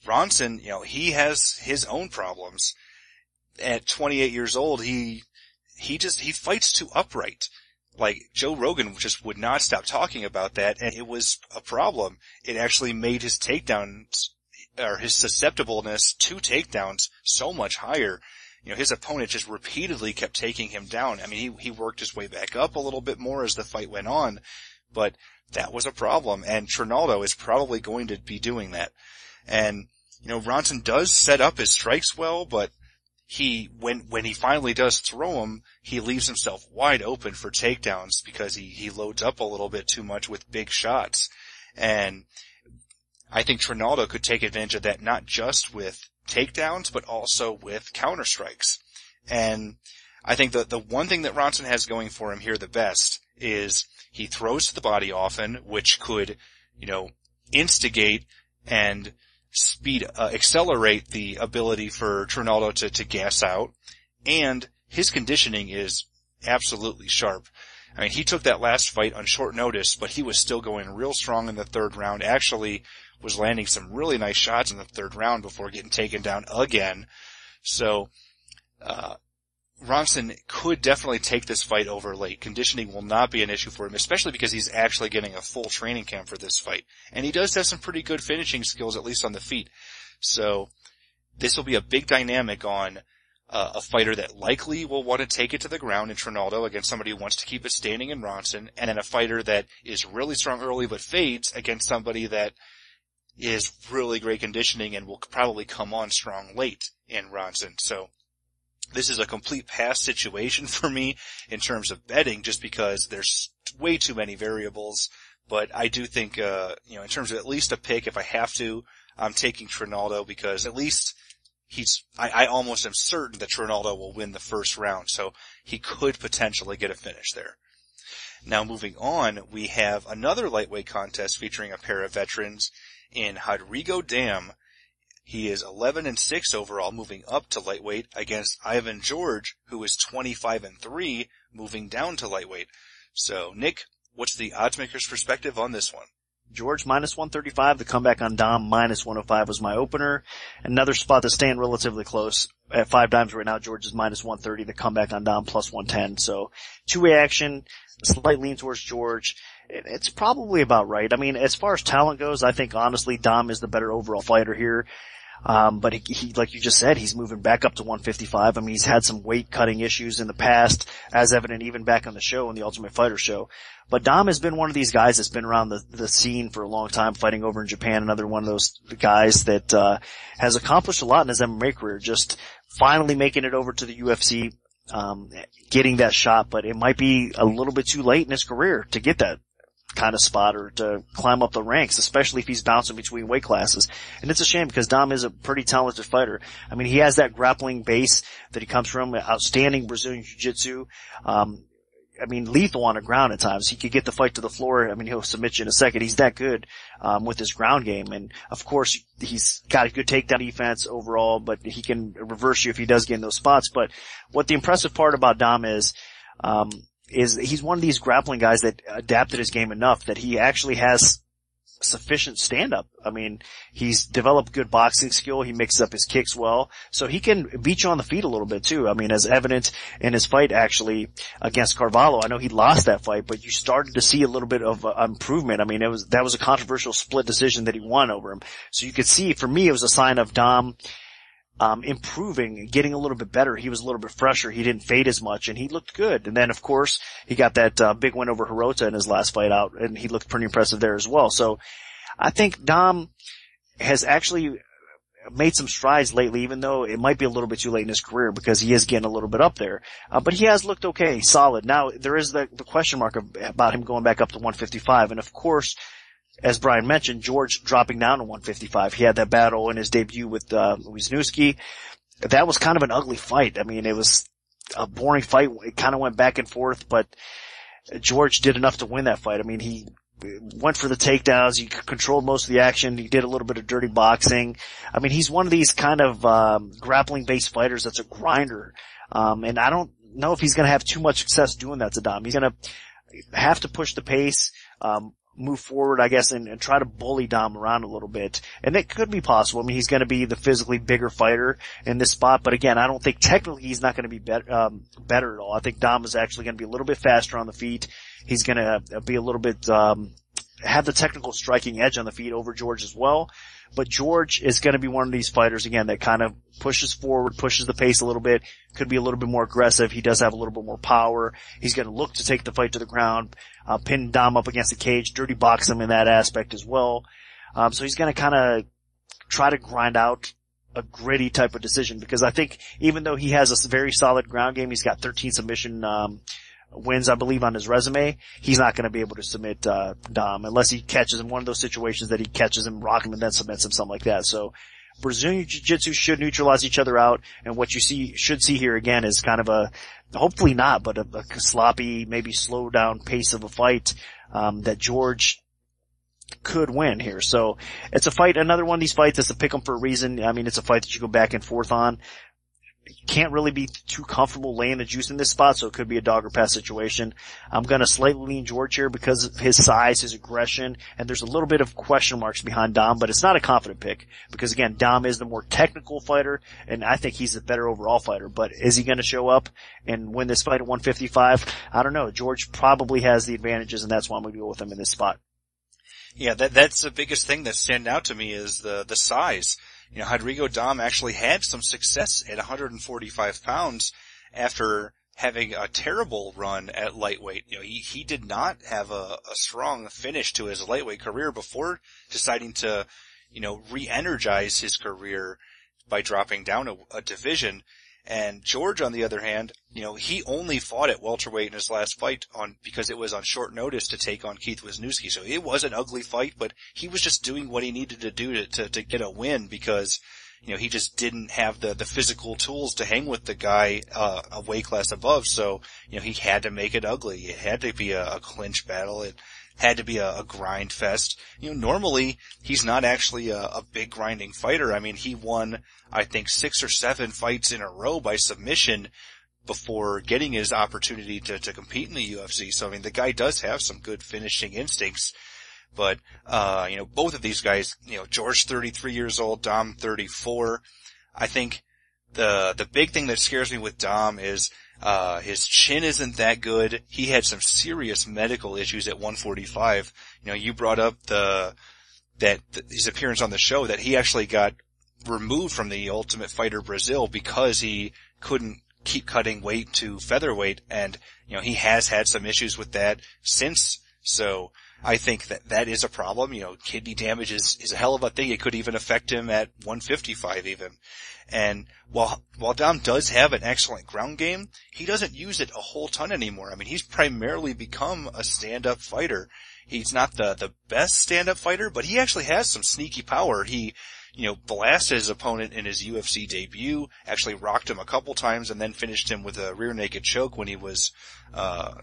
Ronson, he has his own problems. At 28 years old, he fights too upright. Like, Joe Rogan just would not stop talking about that, and it was a problem. It actually made his takedowns, or his susceptibleness to takedowns, so much higher. His opponent just repeatedly kept taking him down. I mean, he worked his way back up a little bit more as the fight went on, but that was a problem, and Trinaldo is probably going to be doing that. And, Ronson does set up his strikes well, but when he finally does throw him, he leaves himself wide open for takedowns because he loads up a little bit too much with big shots. And I think Trinaldo could take advantage of that, not just with takedowns, but also with counter strikes. And I think the one thing that Ronson has going for him here the best is he throws to the body often, which could, instigate and accelerate the ability for Trinaldo to gas out. And his conditioning is absolutely sharp. I mean, he took that last fight on short notice, but he was still going real strong in the third round. Actually was landing some really nice shots in the third round before getting taken down again. So, Ronson could definitely take this fight over late. Conditioning will not be an issue for him, especially because he's actually getting a full training camp for this fight. And he does have some pretty good finishing skills, at least on the feet. So this will be a big dynamic on a fighter that likely will want to take it to the ground in Trinaldo against somebody who wants to keep it standing in Ronson, and then a fighter that is really strong early but fades against somebody that is really great conditioning and will probably come on strong late in Ronson. So this is a complete pass situation for me in terms of betting, just because there's way too many variables. But I do think, in terms of at least a pick, if I have to, I'm taking Trinaldo, because at least I almost am certain that Trinaldo will win the first round, so he could potentially get a finish there. Now moving on, we have another lightweight contest featuring a pair of veterans in Rodrigo Dam. He is 11-6 overall, moving up to lightweight, against Ivan George, who is 25-3, moving down to lightweight. So, Nick, what's the oddsmaker's perspective on this one? George minus 135, the comeback on Dom minus 105 was my opener. Another spot that's staying relatively close at 5 dimes right now. George is minus 130, the comeback on Dom plus 110. So, two-way action, slight lean towards George. It's probably about right. I mean, as far as talent goes, I think honestly Dom is the better overall fighter here. But he, like you just said, he's moving back up to 155. I mean, he's had some weight cutting issues in the past, as evident even back on the show, in the Ultimate Fighter show. But Dom has been one of these guys that's been around the scene for a long time, fighting over in Japan. Another one of those guys that, has accomplished a lot in his MMA career, just finally making it over to the UFC, getting that shot, but it might be a little bit too late in his career to get that kind of spot or to climb up the ranks, especially if he's bouncing between weight classes. And it's a shame because Dom is a pretty talented fighter. I mean, he has that grappling base that he comes from, outstanding Brazilian jiu-jitsu. I mean, lethal on the ground at times. He could get the fight to the floor. I mean, he'll submit you in a second. He's that good, with his ground game. And of course, he's got a good takedown defense overall, but he can reverse you if he does get in those spots. But what the impressive part about Dom is he's one of these grappling guys that adapted his game enough that he actually has sufficient stand-up. I mean, he's developed good boxing skill. He mixes up his kicks well. So he can beat you on the feet a little bit too. I mean, as evident in his fight actually against Carvalho. I know he lost that fight, but you started to see a little bit of improvement. I mean, that was a controversial split decision that he won over him. So you could see, for me, it was a sign of Dom improving, getting a little bit better. He was a little bit fresher. He didn't fade as much, and he looked good. And then, of course, he got that big win over Hirota in his last fight out, and he looked pretty impressive there as well. So I think Dom has actually made some strides lately, even though it might be a little bit too late in his career because he is getting a little bit up there. But he has looked okay, solid. Now, there is the question mark about him going back up to 155, and of course, as Brian mentioned, George dropping down to 155. He had that battle in his debut with Wisniewski. That was kind of an ugly fight. I mean, it was a boring fight. It kind of went back and forth, but George did enough to win that fight. I mean, he went for the takedowns. He controlled most of the action. He did a little bit of dirty boxing. I mean, he's one of these kind of grappling-based fighters that's a grinder. And I don't know if he's going to have too much success doing that to Dom. He's going to have to push the pace, move forward, I guess, and try to bully Dom around a little bit. And that could be possible. I mean, he's going to be the physically bigger fighter in this spot. But again, I don't think technically he's not going to be better at all. I think Dom is actually going to be a little bit faster on the feet. He's going to be a little bit, have the technical striking edge on the feet over George as well. But George is going to be one of these fighters, again, that kind of pushes forward, pushes the pace a little bit, could be a little bit more aggressive. He does have a little bit more power. He's going to look to take the fight to the ground, pin Dom up against the cage, dirty box him in that aspect as well. So he's going to kind of try to grind out a gritty type of decision, because I think even though he has a very solid ground game, he's got 13 submission wins, I believe, on his resume, he's not going to be able to submit Dom unless he catches him one of those situations that he catches him, rock him, and then submits him, something like that. So Brazilian Jiu-Jitsu should neutralize each other out, and what you should see here again is kind of a, hopefully not, but a sloppy, maybe slow down pace of a fight that George could win here. So it's a fight, another one of these fights that's a pick 'em for a reason. I mean, it's a fight that you go back and forth on. You can't really be too comfortable laying the juice in this spot, so it could be a dog or pass situation. I'm going to slightly lean George here because of his size, his aggression, and there's a little bit of question marks behind Dom, but it's not a confident pick because, again, Dom is the more technical fighter, and I think he's the better overall fighter. But is he going to show up and win this fight at 155? I don't know. George probably has the advantages, and that's why I'm going to go with him in this spot. Yeah, that's the biggest thing that's standing out to me is the size. You know, Rodrigo Dom actually had some success at 145 pounds after having a terrible run at lightweight. You know, he did not have a strong finish to his lightweight career before deciding to, you know, re-energize his career by dropping down a division. And George, on the other hand, you know, he only fought at welterweight in his last fight because it was on short notice to take on Keith Wisniewski. So it was an ugly fight, but he was just doing what he needed to do to get a win because, you know, he just didn't have the physical tools to hang with the guy, a weight class above. So, you know, he had to make it ugly. It had to be a clinch battle. It had to be a grind fest. You know, normally he's not actually a big grinding fighter. I mean, he won, I think, 6 or 7 fights in a row by submission before getting his opportunity to compete in the UFC. So, I mean, the guy does have some good finishing instincts. But, you know, both of these guys, you know, George 33 years old, Dom 34. I think the big thing that scares me with Dom is his chin isn't that good. He had some serious medical issues at 145. You know, you brought up his appearance on the show that he actually got removed from the Ultimate Fighter Brazil because he couldn't keep cutting weight to featherweight, and, you know, he has had some issues with that since. So I think that is a problem. You know, kidney damage is a hell of a thing. It could even affect him at 155 even. And while Dom does have an excellent ground game, he doesn't use it a whole ton anymore. I mean, he's primarily become a stand-up fighter. He's not the best stand-up fighter, but he actually has some sneaky power. He, you know, blasted his opponent in his UFC debut, actually rocked him a couple times, and then finished him with a rear naked choke when he was,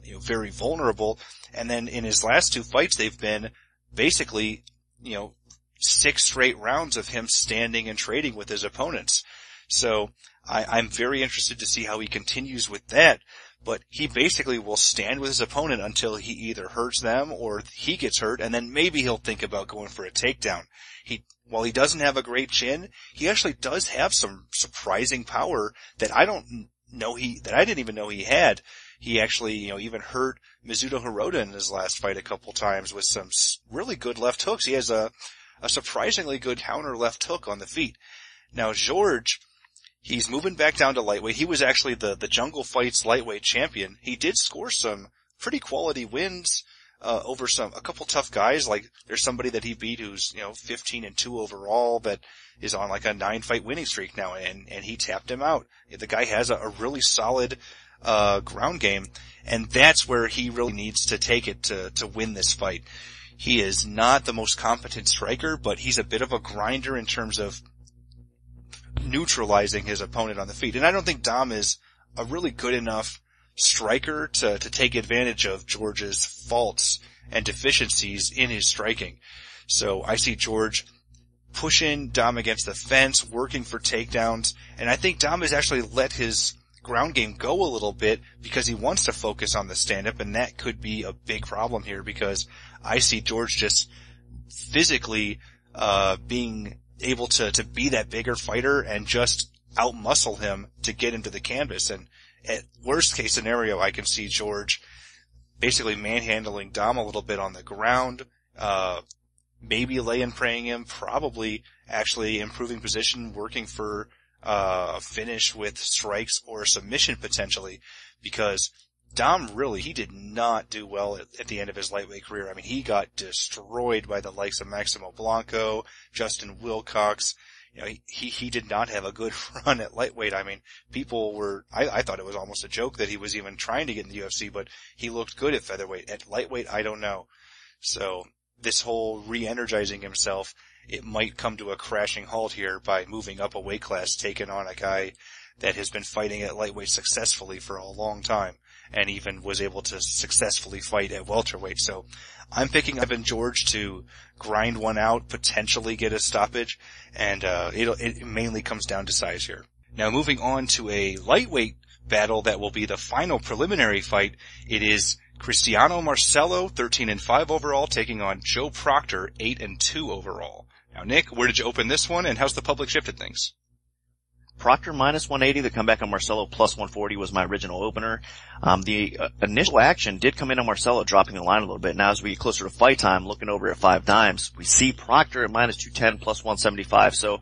you know, very vulnerable. And then in his last 2 fights, they've been basically, you know, 6 straight rounds of him standing and trading with his opponents. So I'm very interested to see how he continues with that. but he basically will stand with his opponent until he either hurts them or he gets hurt, and then maybe he'll think about going for a takedown. While he doesn't have a great chin, he actually does have some surprising power that I didn't even know he had. He actually, even hurt Mizuto Hirota in his last fight a couple times with some really good left hooks. He has a surprisingly good counter left hook on the feet. Now, George, he's moving back down to lightweight. He was actually the Jungle Fights lightweight champion. He did score some pretty quality wins over a couple tough guys. Like, there's somebody that he beat who's 15-2 overall that is on like a 9-fight winning streak now, and he tapped him out. The guy has a really solid ground game, and that's where he really needs to take it to win this fight. He is not the most competent striker, but he's a bit of a grinder in terms of neutralizing his opponent on the feet. And I don't think Dom is a really good enough striker to take advantage of George's faults and deficiencies in his striking. So I see George pushing Dom against the fence, working for takedowns, and I think Dom has actually let his ground game go a little bit because he wants to focus on the stand-up, and that could be a big problem here because I see George just physically being able to be that bigger fighter and just outmuscle him to get him to the canvas. And at worst case scenario, I can see George basically manhandling Dom a little bit on the ground, maybe laying praying him, probably actually improving position, working for a finish with strikes or a submission potentially, because Dom really, he did not do well at the end of his lightweight career. I mean, he got destroyed by the likes of Maximo Blanco, Justin Wilcox. He did not have a good run at lightweight. I mean, I thought it was almost a joke that he was even trying to get in the UFC, but he looked good at featherweight. At lightweight, I don't know. So this whole re-energizing himself, it might come to a crashing halt here by moving up a weight class, taking on a guy that has been fighting at lightweight successfully for a long time, and even was able to successfully fight at welterweight. So I'm picking Evan George to grind one out, potentially get a stoppage, and it mainly comes down to size here. Now moving on to a lightweight battle that will be the final preliminary fight. It is Cristiano Marcelo, 13-5 overall, taking on Joe Proctor, 8-2 overall. Now Nick, where did you open this one, and how's the public shifted things? Proctor minus 180, the comeback on Marcelo plus 140 was my original opener. The initial action did come in on Marcelo, dropping the line a little bit. Now as we get closer to fight time, looking over at 5 dimes, we see Proctor at minus 210 plus 175. So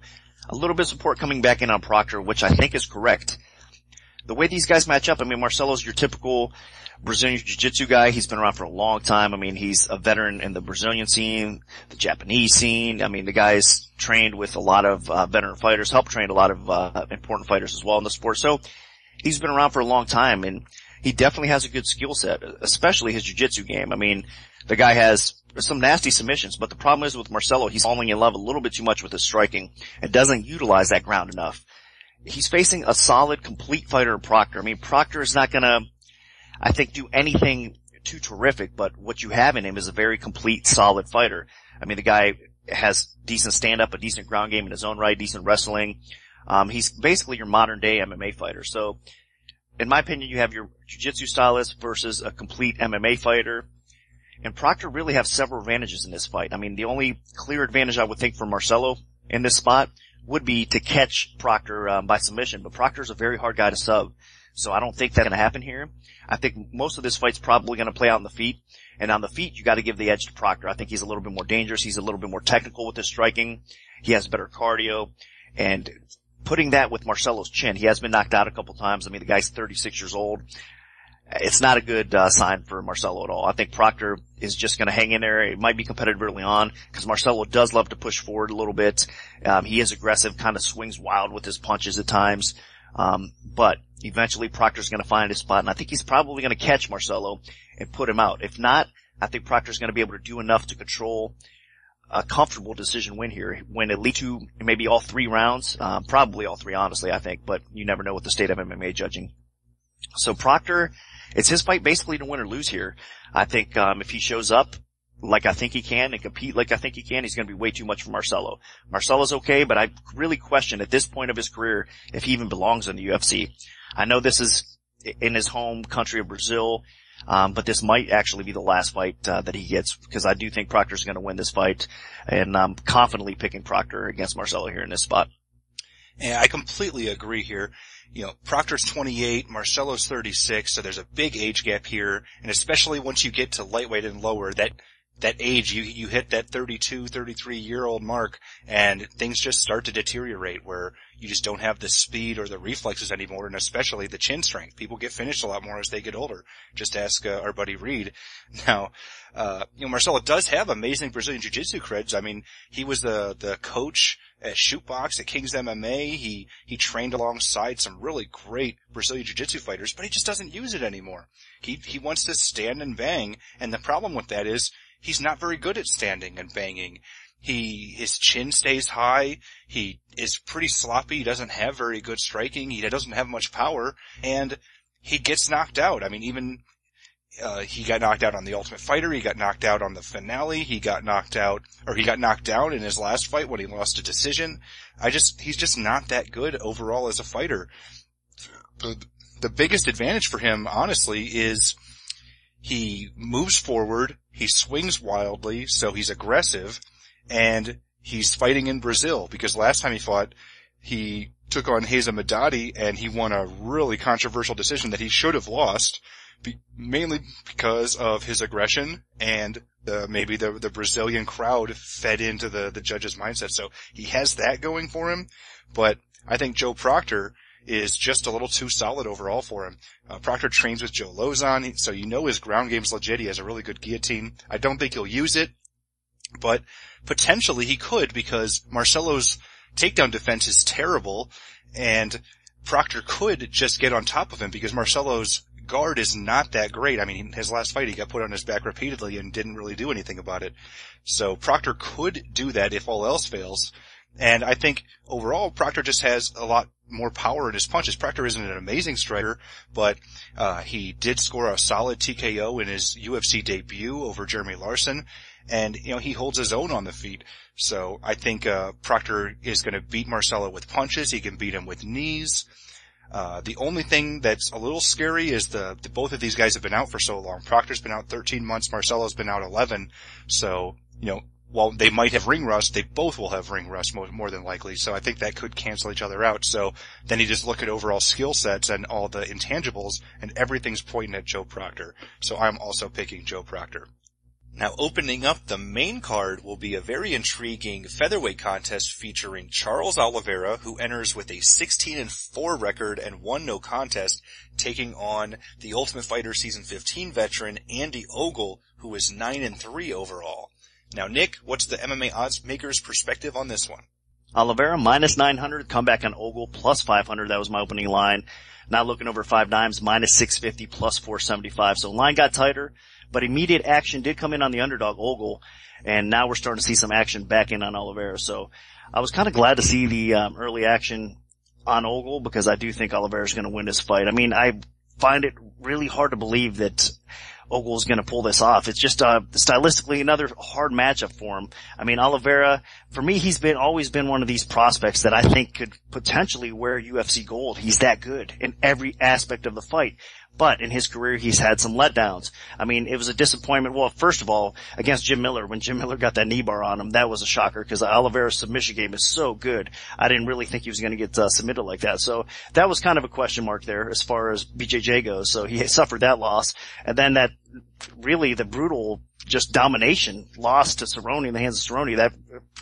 a little bit of support coming back in on Proctor, which I think is correct. The way these guys match up, I mean, Marcelo's your typical Brazilian Jiu-Jitsu guy. He's been around for a long time. I mean, he's a veteran in the Brazilian scene, the Japanese scene. I mean, the guy's trained with a lot of veteran fighters, helped train a lot of important fighters as well in the sport. So he's been around for a long time, and he definitely has a good skill set, especially his Jiu-Jitsu game. I mean, the guy has some nasty submissions, but the problem is with Marcelo, he's falling in love a little bit too much with his striking and doesn't utilize that ground enough. He's facing a solid, complete fighter in Proctor. I mean, Proctor is not gonna, I think, do anything too terrific, but what you have in him is a very complete, solid fighter. I mean, the guy has decent stand-up, a decent ground game in his own right, decent wrestling. He's basically your modern-day MMA fighter. So, in my opinion, you have your jiu-jitsu stylist versus a complete MMA fighter. And Proctor really has several advantages in this fight. I mean, the only clear advantage I would think for Marcelo in this spot would be to catch Proctor by submission. But Proctor's a very hard guy to sub. So I don't think that's going to happen here. I think most of this fight's probably going to play out on the feet. And on the feet, you got to give the edge to Proctor. I think he's a little bit more dangerous. He's a little bit more technical with his striking. He has better cardio. And putting that with Marcelo's chin, he has been knocked out a couple times. I mean, the guy's 36 years old. It's not a good sign for Marcelo at all. I think Proctor is just going to hang in there. It might be competitive early on because Marcelo does love to push forward a little bit. He is aggressive, kind of swings wild with his punches at times. But eventually Proctor's going to find his spot, and I think he's probably going to catch Marcelo and put him out. If not, I think Proctor's going to be able to do enough to control a comfortable decision win here, win at least 2, maybe all 3 rounds, probably all 3, honestly, I think, but you never know with the state of MMA judging. So Proctor, it's his fight basically to win or lose here. I think, if he shows up like I think he can and compete like I think he can, he's going to be way too much for Marcelo. Marcelo's okay, but I really question at this point of his career if he even belongs in the UFC. I know this is in his home country of Brazil. But this might actually be the last fight that he gets, because I do think Proctor's going to win this fight, and I'm confidently picking Proctor against Marcelo here in this spot. And I completely agree here. Proctor's 28, Marcelo's 36, so there's a big age gap here, and especially once you get to lightweight and lower, that age, you hit that 32, 33-year-old mark, and things just start to deteriorate, where you just don't have the speed or the reflexes anymore, and especially the chin strength. People get finished a lot more as they get older. Just ask our buddy Reed. Now, Marcelo does have amazing Brazilian Jiu-Jitsu creds. I mean, he was the coach at Shootbox at King's MMA. He trained alongside some really great Brazilian Jiu-Jitsu fighters, but he just doesn't use it anymore. He wants to stand and bang, and the problem with that is he's not very good at standing and banging. His chin stays high. He is pretty sloppy. He doesn't have very good striking. He doesn't have much power, and he gets knocked out. I mean, even he got knocked out on The Ultimate Fighter. He got knocked out on the finale. He got knocked down in his last fight when he lost a decision. He's just not that good overall as a fighter. The biggest advantage for him, honestly, is he moves forward, he swings wildly, so he's aggressive, and he's fighting in Brazil, because last time he fought, he took on Reza Madadi, and he won a really controversial decision that he should have lost, mainly because of his aggression, and maybe the Brazilian crowd fed into the judge's mindset. So he has that going for him, but I think Joe Proctor is just a little too solid overall for him. Proctor trains with Joe Lozon, so his ground game's legit. He has a really good guillotine. I don't think he'll use it, but potentially he could, because Marcelo's takedown defense is terrible, and Proctor could just get on top of him, because Marcelo's guard is not that great. I mean, his last fight he got put on his back repeatedly and didn't really do anything about it. So Proctor could do that if all else fails. And I think overall Proctor just has a lot more power in his punches. Proctor isn't an amazing striker, but he did score a solid TKO in his UFC debut over Jeremy Larson, and he holds his own on the feet. So I think Proctor is going to beat Marcelo with punches. He can beat him with knees. The only thing that's a little scary is both of these guys have been out for so long. Proctor's been out 13 months, Marcelo's been out 11. So, while they might have ring rust, they both will have ring rust more than likely. So I think that could cancel each other out. So then you just look at overall skill sets and all the intangibles, and everything's pointing at Joe Proctor. So I'm also picking Joe Proctor. Now, opening up the main card will be a very intriguing featherweight contest featuring Charles Oliveira, who enters with a 16-4 record and 1 no contest, taking on the Ultimate Fighter Season 15 veteran Andy Ogle, who is 9-3 overall. Now, Nick, what's the MMA Oddsmaker's perspective on this one? Oliveira minus 900, comeback on Ogle plus 500. That was my opening line. Now looking over 5 dimes, minus 650 plus 475. So line got tighter, but immediate action did come in on the underdog Ogle, and now we're starting to see some action back in on Oliveira. So I was kind of glad to see the early action on Ogle, because I do think Oliveira's going to win this fight. I mean, I find it really hard to believe that Ogle's going to pull this off. It's just stylistically another hard matchup for him. I mean, Oliveira, for me, he's always been one of these prospects that I think could potentially wear UFC gold. He's that good in every aspect of the fight. But in his career, he's had some letdowns. I mean, it was a disappointment. Well, first of all, against Jim Miller, when Jim Miller got that knee bar on him, that was a shocker, because Oliveira's submission game is so good. I didn't really think he was going to get submitted like that. So that was kind of a question mark there as far as BJJ goes. So he suffered that loss. And then that really the brutal just domination loss to Cerrone in the hands of Cerrone, that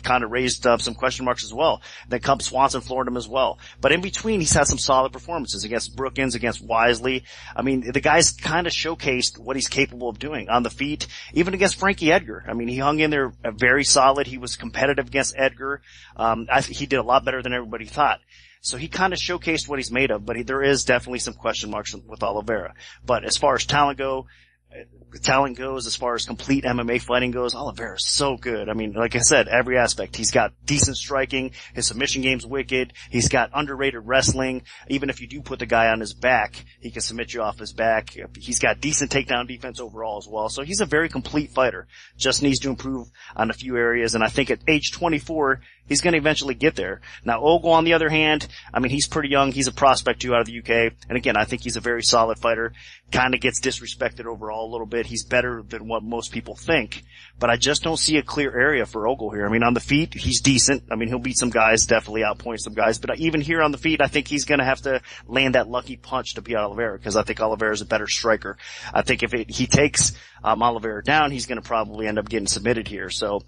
kind of raised up some question marks as well. Then Cub Swanson floored him as well. But in between, he's had some solid performances against Brookins, against Wisely. I mean, the guy's kind of showcased what he's capable of doing on the feet, even against Frankie Edgar. I mean, he hung in there very solid. He was competitive against Edgar. I think he did a lot better than everybody thought. So he kind of showcased what he's made of, but there is definitely some question marks with Oliveira. But as far as talent goes, as far as complete MMA fighting goes, Oliveira's so good. I mean, like I said, every aspect. He's got decent striking. His submission game's wicked. He's got underrated wrestling. Even if you do put the guy on his back, he can submit you off his back. He's got decent takedown defense overall as well. So he's a very complete fighter. Just needs to improve on a few areas. And I think at age 24, he's going to eventually get there. Now, Ogle, on the other hand, I mean, he's pretty young. He's a prospect too out of the UK. And again, I think he's a very solid fighter. Kind of gets disrespected overall a little bit. He's better than what most people think. But I just don't see a clear area for Ogle here. I mean, on the feet, he's decent. I mean, he'll beat some guys, definitely outpoint some guys. But even here on the feet, I think he's going to have to land that lucky punch to beat Oliveira, because I think Oliveira is a better striker. I think if he takes Oliveira down, he's going to probably end up getting submitted here. So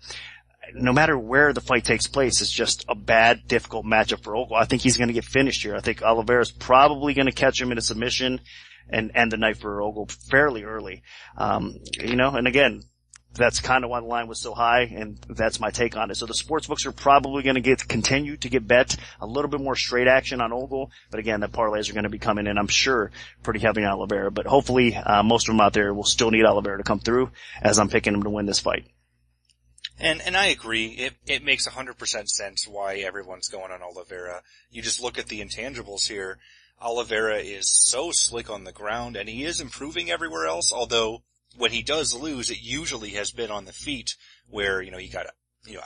no matter where the fight takes place, it's just a bad, difficult matchup for Ogle. I think he's going to get finished here. I think Oliveira's probably going to catch him in a submission and end the night for Ogle fairly early. And again, that's kind of why the line was so high, and that's my take on it. So the sports books are probably going to continue to get bet a little bit more straight action on Ogle, but again, the parlays are going to be coming in, I'm sure, pretty heavy on Oliveira. But hopefully, most of them out there will still need Oliveira to come through, as I'm picking him to win this fight. And I agree. It makes 100% sense why everyone's going on Oliveira. You just look at the intangibles here. Oliveira is so slick on the ground, and he is improving everywhere else, although when he does lose, it usually has been on the feet, where, he got,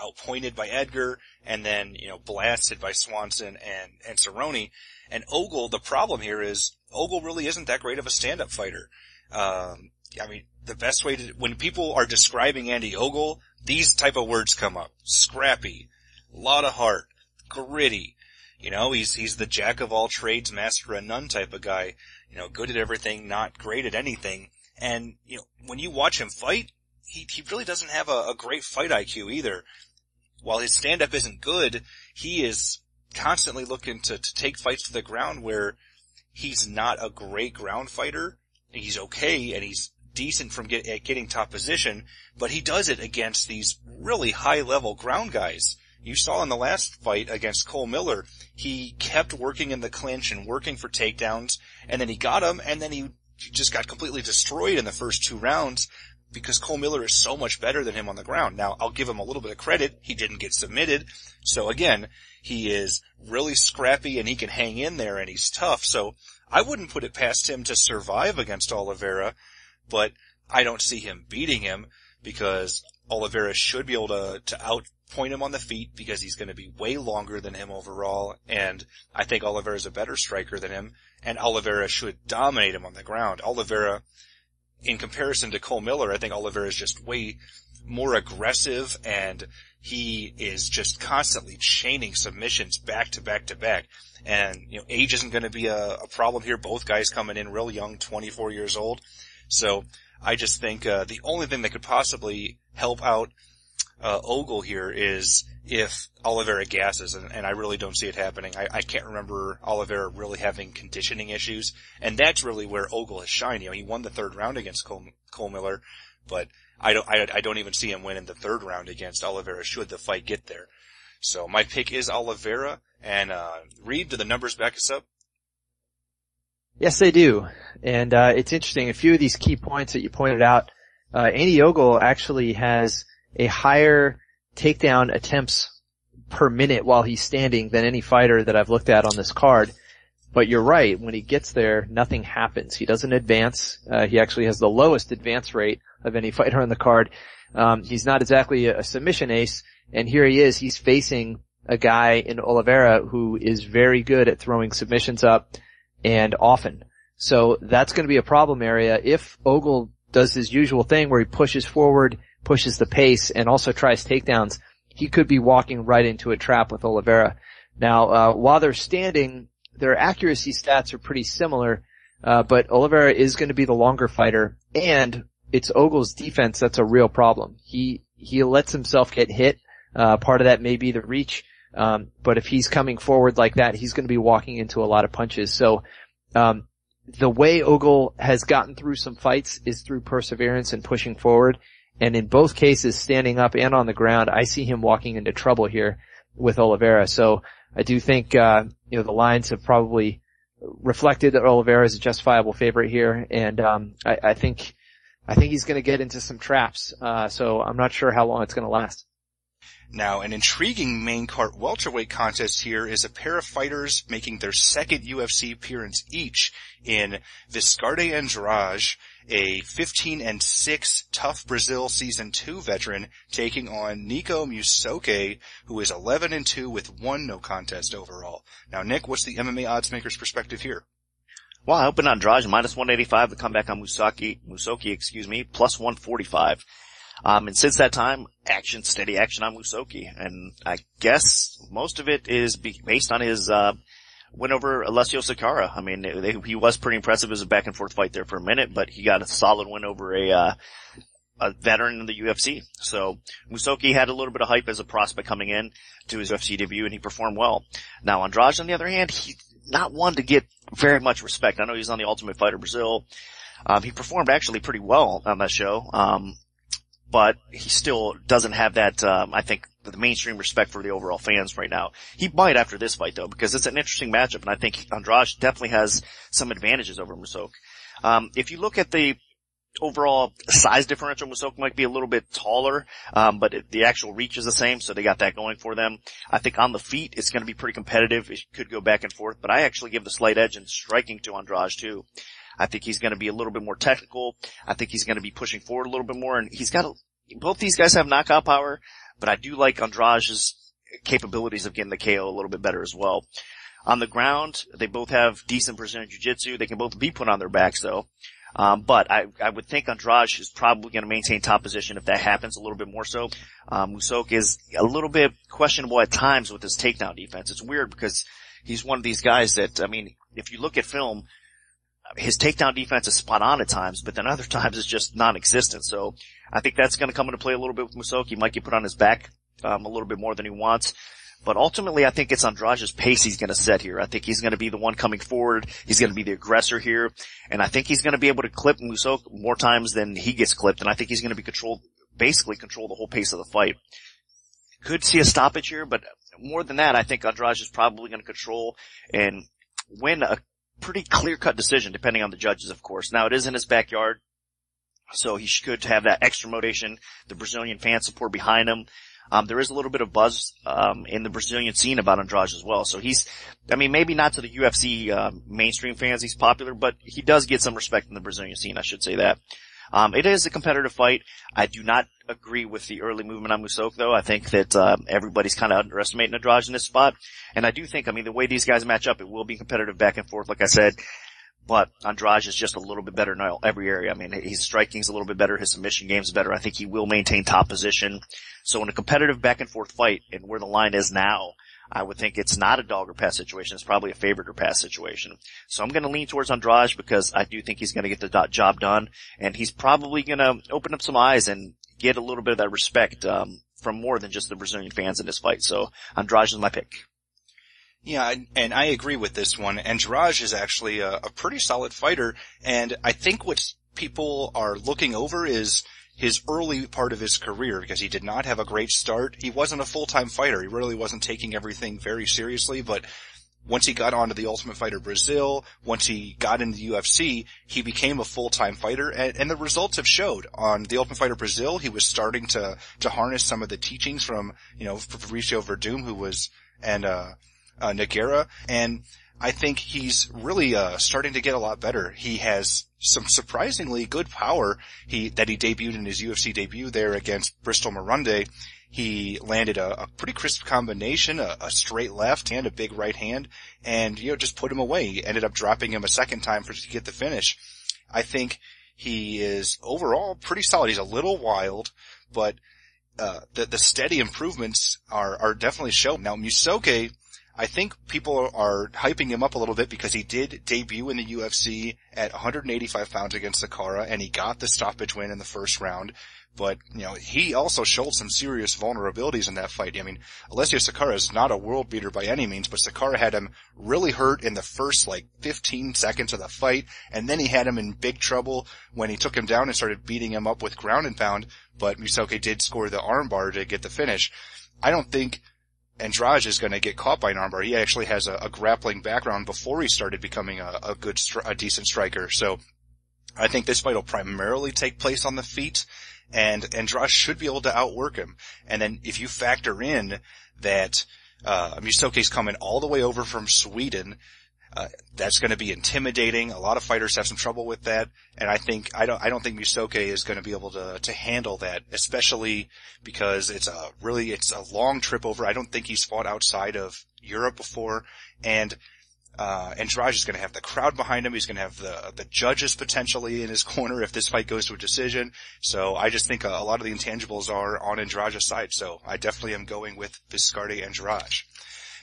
outpointed by Edgar, and then, blasted by Swanson and Cerrone. And Ogle, the problem here is, Ogle really isn't that great of a stand-up fighter. The best way when people are describing Andy Ogle, these type of words come up. Scrappy, lot of heart, gritty. He's the jack of all trades, master of none type of guy. Good at everything, not great at anything. And, when you watch him fight, he really doesn't have a great fight IQ either. While his stand-up isn't good, he is constantly looking to take fights to the ground, where he's not a great ground fighter. He's okay, and he's decent from getting top position, but he does it against these really high-level ground guys. You saw in the last fight against Cole Miller, he kept working in the clinch and working for takedowns, and then he got him, and then he just got completely destroyed in the first 2 rounds, because Cole Miller is so much better than him on the ground. Now, I'll give him a little bit of credit. He didn't get submitted. So again, he is really scrappy, and he can hang in there, and he's tough. So I wouldn't put it past him to survive against Oliveira, but I don't see him beating him, because Oliveira should be able to outpoint him on the feet, because he's going to be way longer than him overall, and I think Oliveira's a better striker than him, and Oliveira should dominate him on the ground. Oliveira, in comparison to Cole Miller, I think Oliveira is just way more aggressive, and he is just constantly chaining submissions back to back to back. And, age isn't going to be a problem here. Both guys coming in real young, 24 years old. So I just think the only thing that could possibly help out Ogle here is if Oliveira gasses, and I really don't see it happening. I can't remember Oliveira really having conditioning issues, and that's really where Ogle has shined. He won the 3rd round against Cole Miller, but I don't even see him winning the 3rd round against Oliveira should the fight get there. So my pick is Oliveira, and Reed, do the numbers back us up? Yes, they do. And it's interesting, a few of these key points that you pointed out, Andy Ogle actually has a higher takedown attempts per minute while he's standing than any fighter that I've looked at on this card. But you're right, when he gets there, nothing happens. He doesn't advance. He actually has the lowest advance rate of any fighter on the card. He's not exactly a submission ace, and here he is, he's facing a guy in Oliveira who is very good at throwing submissions up and often. So that's going to be a problem area. If Ogle does his usual thing where he pushes forward, pushes the pace, and also tries takedowns, he could be walking right into a trap with Oliveira. Now, while they're standing, their accuracy stats are pretty similar, but Oliveira is going to be the longer fighter, and it's Ogle's defense that's a real problem. He lets himself get hit. Part of that may be the reach, but if he's coming forward like that, he's going to be walking into a lot of punches. So, the way Ogle has gotten through some fights is through perseverance and pushing forward. And in both cases, standing up and on the ground, I see him walking into trouble here with Oliveira. So I do think, the lines have probably reflected that Oliveira is a justifiable favorite here. And, I think he's going to get into some traps. So I'm not sure how long it's going to last. Now, an intriguing main card welterweight contest here is a pair of fighters making their second UFC appearance each in Viscardi Andrade, a 15-6 Tough Brazil Season 2 veteran, taking on Nico Mousasi, who is 11-2 with 1 no contest overall. Now, Nick, what's the MMA Oddsmaker's perspective here? Well, I opened Andrade minus 185 to come back on Mousasi, plus 145. And since that time, steady action on Mousasi. And I guess most of it is based on his, win over Alessio Sakara. I mean, he was pretty impressive as a back and forth fight there for a minute, but he got a solid win over a veteran in the UFC. So Mousasi had a little bit of hype as a prospect coming in to his UFC debut, and he performed well. Now Andrade, on the other hand, he's not one to get very much respect. I know he's on the Ultimate Fighter Brazil. He performed actually pretty well on that show. But he still doesn't have that, I think, the mainstream respect for the overall fans right now. He might after this fight, though, because it's an interesting matchup, and I think Andrade definitely has some advantages over Mousasi. If you look at the overall size differential, Mousasi might be a little bit taller, but the actual reach is the same, so they got that going for them. I think on the feet, it's going to be pretty competitive. It could go back and forth, but I actually give the slight edge in striking to Andrade, too. I think he's going to be a little bit more technical. I think he's going to be pushing forward a little bit more, and both these guys have knockout power, but I do like Andrade's capabilities of getting the KO a little bit better as well. On the ground, they both have decent Brazilian jiu-jitsu. They can both be put on their backs, though. But I would think Andrade is probably going to maintain top position if that happens a little bit more so. Mousasi is a little bit questionable at times with his takedown defense. It's weird because he's one of these guys that, I mean, if you look at film, his takedown defense is spot on at times, but then other times it's just non-existent. So I think that's going to come into play a little bit with Mousasi. He might get put on his back a little bit more than he wants. But ultimately, I think it's Andrade's pace he's going to set here. I think he's going to be the one coming forward. He's going to be the aggressor here. And I think he's going to be able to clip Mousasi more times than he gets clipped. And I think he's going to be basically control the whole pace of the fight. Could see a stoppage here, but more than that, I think Andrade is probably going to control and win a pretty clear-cut decision, depending on the judges, of course. Now, it is in his backyard, so he should have that extra motivation, the Brazilian fan support behind him. There is a little bit of buzz in the Brazilian scene about Andrade as well. So maybe not to the UFC mainstream fans he's popular, but he does get some respect in the Brazilian scene, I should say that. It is a competitive fight. I do not agree with the early movement on Mousasi, though. I think that everybody's kind of underestimating Andrade in this spot. And I do think, the way these guys match up, it will be competitive back and forth, like I said. But Andrade is just a little bit better in every area. His striking's a little bit better. His submission game's better. I think he will maintain top position. So in a competitive back and forth fight, and where the line is now, I would think it's not a dog or pass situation. It's probably a favorite or pass situation. So I'm going to lean towards Andrade because I do think he's going to get the job done. And he's probably going to open up some eyes and get a little bit of that respect from more than just the Brazilian fans in this fight. So Andrade is my pick. Yeah, and I agree with this one. Andrade is actually a pretty solid fighter, and I think what people are looking over is his early part of his career, because he did not have a great start. He wasn't a full-time fighter. He really wasn't taking everything very seriously, but once he got onto the Ultimate Fighter Brazil, once he got into the UFC, he became a full-time fighter, and the results have showed. On the Ultimate Fighter Brazil, he was starting to harness some of the teachings from, Fabricio Verdum, and Nogueira, and I think he's really starting to get a lot better. He has some surprisingly good power that he debuted in his UFC debut there against Bristol Morunde. He landed a pretty crisp combination, a straight left and a big right hand, and just put him away. He ended up dropping him a second time to get the finish. I think he is overall pretty solid. He's a little wild, but the steady improvements are definitely shown. Now Mousasi, I think people are hyping him up a little bit because he did debut in the UFC at 185 pounds against Sakara, and he got the stoppage win in the first round. But, he also showed some serious vulnerabilities in that fight. Alessio Sakara is not a world beater by any means, but Sakara had him really hurt in the first, 15 seconds of the fight, and then he had him in big trouble when he took him down and started beating him up with ground and pound, but Mousasi did score the armbar to get the finish. I don't think Andrade is going to get caught by an armbar. He actually has a grappling background before he started becoming a decent striker. So I think this fight will primarily take place on the feet, and Andrade should be able to outwork him. And then if you factor in that Musoke's coming all the way over from Sweden, that's going to be intimidating. A lot of fighters have some trouble with that, and I don't think Musoke is going to be able to handle that, especially because it's a long trip over. I don't think he's fought outside of Europe before, and Andrade is going to have the crowd behind him. He's going to have the judges potentially in his corner if this fight goes to a decision. So I just think a lot of the intangibles are on Andrade's side. So I definitely am going with Viscardi Andrade.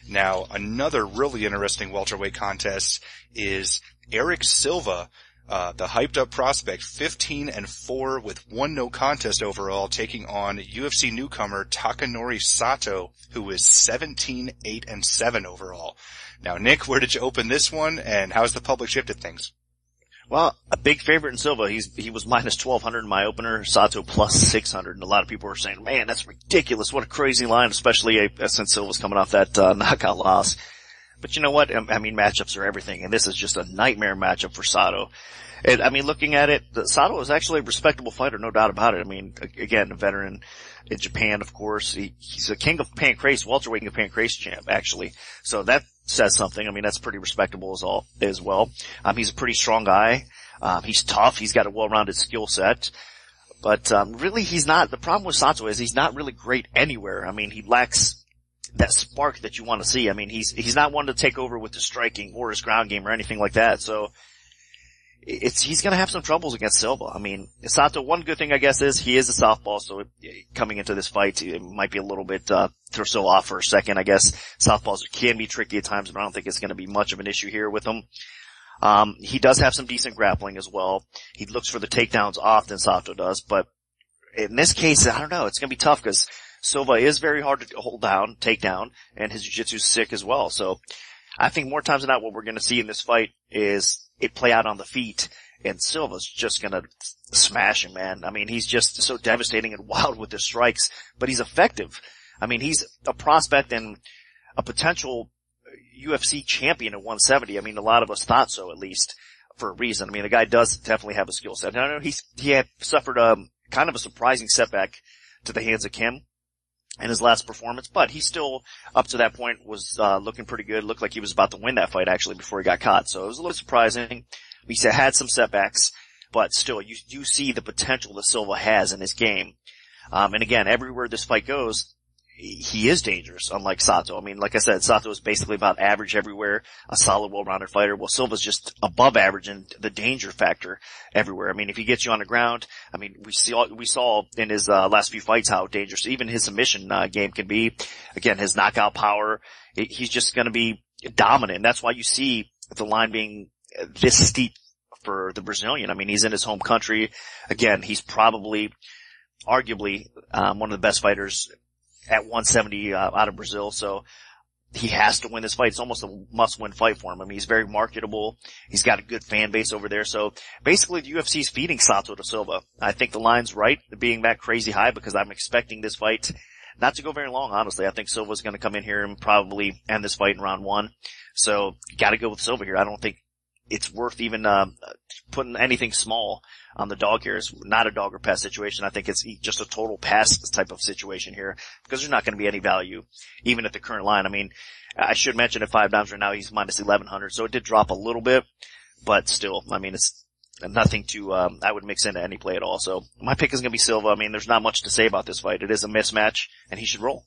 Now, another really interesting welterweight contest is Eric Silva, the hyped up prospect, 15-4 with 1 no contest overall, taking on UFC newcomer Takanori Sato, who is 17-8-7 overall. Now, Nick, where did you open this one, and how's the public shifted things? Well, a big favorite in Silva. He was minus 1,200 in my opener. Sato plus 600. And a lot of people were saying, man, that's ridiculous. What a crazy line, especially since Silva's coming off that knockout loss. But you know what? I mean, matchups are everything. And this is just a nightmare matchup for Sato. And I mean, looking at it, Sato is actually a respectable fighter, no doubt about it. I mean, again, a veteran in Japan, of course. He's a king of Pancrase, welterweight king of Pancrase champ, actually. So that says something. I mean, that's pretty respectable as well. He's a pretty strong guy. He's tough. He's got a well-rounded skill set. But, really he's not, the problem with Sato is he's not really great anywhere. I mean, he lacks that spark that you want to see. I mean, he's not one to take over with the striking or his ground game or anything like that. So, he's gonna have some troubles against Silva. I mean, Sato, one good thing I guess is he is a southpaw, so coming into this fight, it might be a little bit, throw Silva off for a second. I guess southpaws can be tricky at times, but I don't think it's gonna be much of an issue here with him. He does have some decent grappling as well. He looks for the takedowns often, Sato does, but in this case, I don't know, it's gonna be tough because Silva is very hard to hold down, take down, and his jiu-jitsu is sick as well. So, I think more times than not what we're gonna see in this fight is it play out on the feet, and Silva's just gonna smash him, man. I mean, he's just so devastating and wild with his strikes, but he's effective. I mean, he's a prospect and a potential UFC champion at 170. I mean, a lot of us thought so, at least, for a reason. I mean, the guy does definitely have a skill set. And I know he had suffered kind of a surprising setback to the hands of Kim in his last performance, but he still, up to that point, was looking pretty good. Looked like he was about to win that fight, actually, before he got caught. So it was a little surprising. He had some setbacks, but still, you see the potential that Silva has in his game. And again, everywhere this fight goes, he is dangerous, unlike Sato. I mean, like I said, Sato is basically about average everywhere, a solid, well-rounded fighter. Well, Silva's just above average in the danger factor everywhere. I mean, if he gets you on the ground, I mean, we saw in his last few fights how dangerous even his submission game can be. Again, his knockout power, he's just going to be dominant. And that's why you see the line being this steep for the Brazilian. I mean, he's in his home country. Again, he's probably, arguably, one of the best fighters at 170 out of Brazil, so he has to win this fight. It's almost a must-win fight for him. I mean, he's very marketable. He's got a good fan base over there. So basically, the UFC is feeding Sato to Silva. I think the line's right, being that crazy high, because I'm expecting this fight not to go very long, honestly. I think Silva's going to come in here and probably end this fight in round 1. So you got to go with Silva here. I don't think it's worth even putting anything small on the dog here. It's not a dog or pass situation. I think it's just a total pass type of situation here, because there's not going to be any value, even at the current line. I mean, I should mention at $5 right now, he's minus 1,100, so it did drop a little bit, but still, I mean, it's nothing to, I would mix into any play at all. So my pick is going to be Silva. I mean, there's not much to say about this fight. It is a mismatch, and he should roll.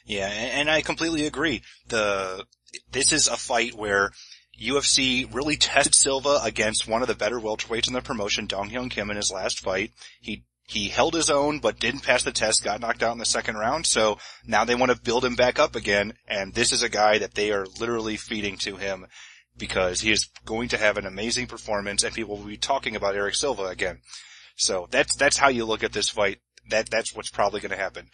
Yeah, and I completely agree. This is a fight where UFC really tested Silva against one of the better welterweights in the promotion, Dong Hyun Kim, in his last fight. He held his own, but didn't pass the test, got knocked out in the second round, so now they want to build him back up again, and this is a guy that they are literally feeding to him, because he is going to have an amazing performance, and people will be talking about Eric Silva again. So that's how you look at this fight. That's what's probably going to happen.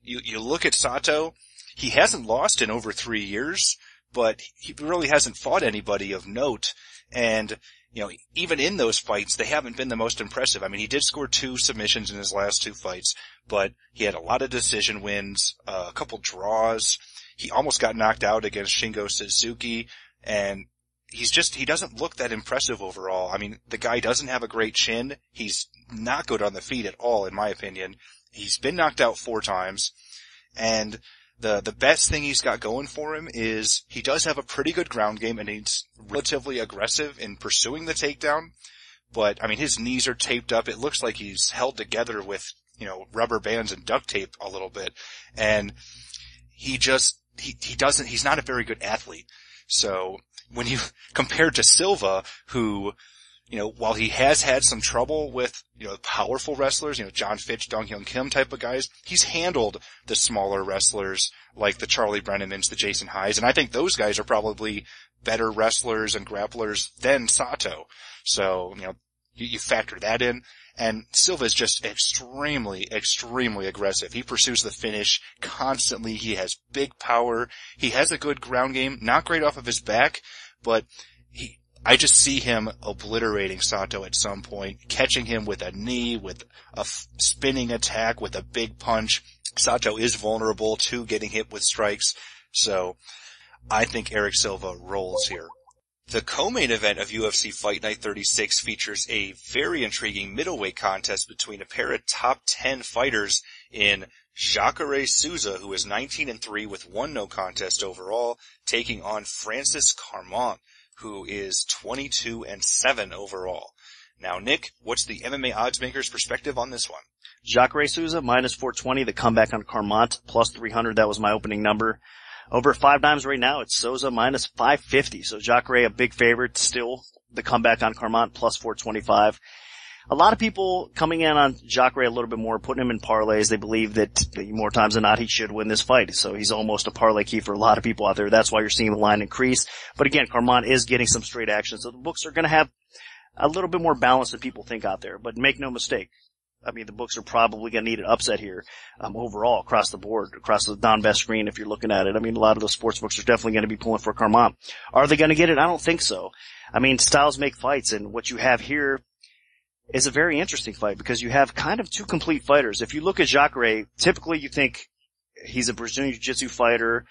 You look at Sato, he hasn't lost in over 3 years, but he really hasn't fought anybody of note. And, you know, even in those fights, they haven't been the most impressive. I mean, he did score 2 submissions in his last 2 fights, but he had a lot of decision wins, a couple draws. He almost got knocked out against Shingo Suzuki, and he doesn't look that impressive overall. I mean, the guy doesn't have a great chin. He's not good on the feet at all, in my opinion. He's been knocked out 4 times, and the best thing he's got going for him is he does have a pretty good ground game, and he's relatively aggressive in pursuing the takedown. But, I mean, his knees are taped up. It looks like he's held together with, rubber bands and duct tape a little bit. And he's not a very good athlete. So, when you compare to Silva, who, while he has had some trouble with, powerful wrestlers, John Fitch, Dong Hyun Kim type of guys, he's handled the smaller wrestlers like the Charlie Brennemans, the Jason Highs, and I think those guys are probably better wrestlers and grapplers than Sato. So, you factor that in. And Silva is just extremely, extremely aggressive. He pursues the finish constantly. He has big power. He has a good ground game. Not great off of his back, but I just see him obliterating Sato at some point, catching him with a knee, with a spinning attack, with a big punch. Sato is vulnerable to getting hit with strikes. So I think Eric Silva rolls here. The co-main event of UFC Fight Night 36 features a very intriguing middleweight contest between a pair of top 10 fighters in Jacare Souza, who is 19-3 with 1 no contest overall, taking on Francis Carmont, who is 22-7 overall. Now, Nick, what's the MMA Oddsmaker's perspective on this one? Jacare Souza, minus 420, the comeback on Carmont, plus 300, that was my opening number. Over at Fightnomics right now, it's Souza minus 550. So Jacare, a big favorite still. The comeback on Carmont, plus 425. A lot of people coming in on Jacare a little bit more, putting him in parlays. They believe that more times than not he should win this fight. So he's almost a parlay key for a lot of people out there. That's why you're seeing the line increase. But again, Carmont is getting some straight action. So the books are going to have a little bit more balance than people think out there. But make no mistake. I mean, the books are probably going to need an upset here, overall, across the board, across the non-best screen if you're looking at it. I mean, a lot of those sports books are definitely going to be pulling for Carmont. Are they going to get it? I don't think so. I mean, styles make fights, and what you have here is a very interesting fight because you have kind of 2 complete fighters. If you look at Jacare, typically you think he's a Brazilian Jiu-Jitsu fighter,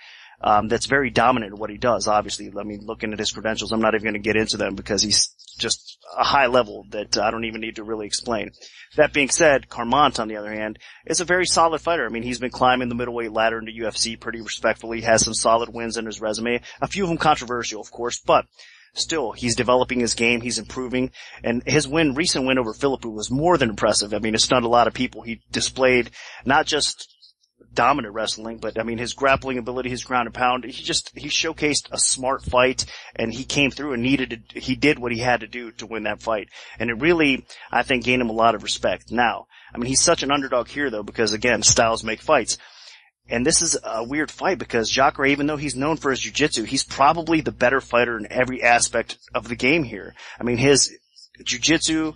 that's very dominant in what he does, obviously. I mean, looking at his credentials, I'm not even going to get into them because he's just a high level that I don't even need to really explain. That being said, Carmont, on the other hand, is a very solid fighter. I mean, he's been climbing the middleweight ladder into UFC pretty respectfully, has some solid wins in his resume. A few of them controversial, of course, but still, he's developing his game, he's improving, and his recent win over Philippou was more than impressive. I mean, it stunned a lot of people. He displayed not just dominant wrestling, but I mean his grappling ability, his ground and pound, he showcased a smart fight, and he came through and he did what he had to do to win that fight. And it really, I think, gained him a lot of respect. Now, I mean, he's such an underdog here though, because again, styles make fights. And this is a weird fight because Jacare, even though he's known for his jiu-jitsu, he's probably the better fighter in every aspect of the game here. I mean, his jiu-jitsu,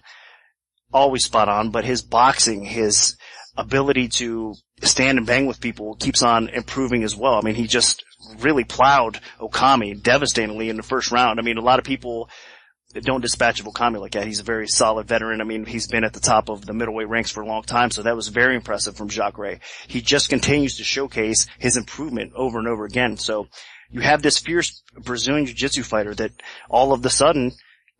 always spot on, but his boxing, his ability to stand and bang with people keeps on improving as well. I mean, he just really plowed Okami devastatingly in the first round. I mean, a lot of people don't dispatch of Okami like that. He's a very solid veteran. I mean, he's been at the top of the middleweight ranks for a long time, so that was very impressive from Jacare. He just continues to showcase his improvement over and over again. So you have this fierce Brazilian jiu-jitsu fighter that all of a sudden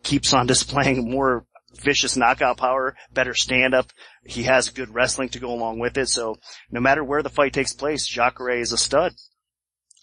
keeps on displaying more vicious knockout power, better stand-up. He has good wrestling to go along with it. So no matter where the fight takes place, Jacare is a stud.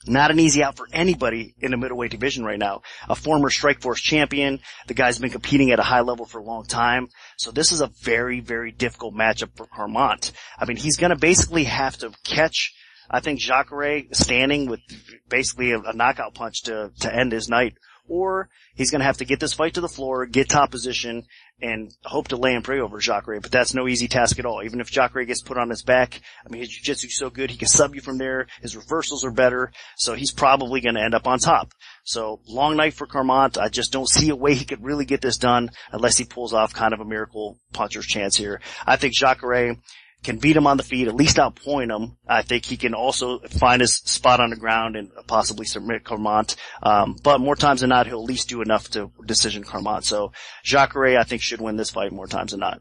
Not an easy out for anybody in the middleweight division right now. A former Strikeforce champion. The guy's been competing at a high level for a long time. So this is a very, very difficult matchup for Carmont. I mean, he's going to basically have to catch, I think, Jacare standing with basically a knockout punch to end his night. Or he's going to have to get this fight to the floor, get top position, and hope to lay and pray over Jacare. But that's no easy task at all. Even if Jacare gets put on his back, I mean, his jiu-jitsu's so good, he can sub you from there. His reversals are better, so he's probably going to end up on top. So, long night for Carmont. I just don't see a way he could really get this done unless he pulls off kind of a miracle puncher's chance here. I think Jacare can beat him on the feet, at least outpoint him. I think he can also find his spot on the ground and possibly submit Carmont. But more times than not, he'll at least do enough to decision Carmont. So Jacare, I think, should win this fight more times than not.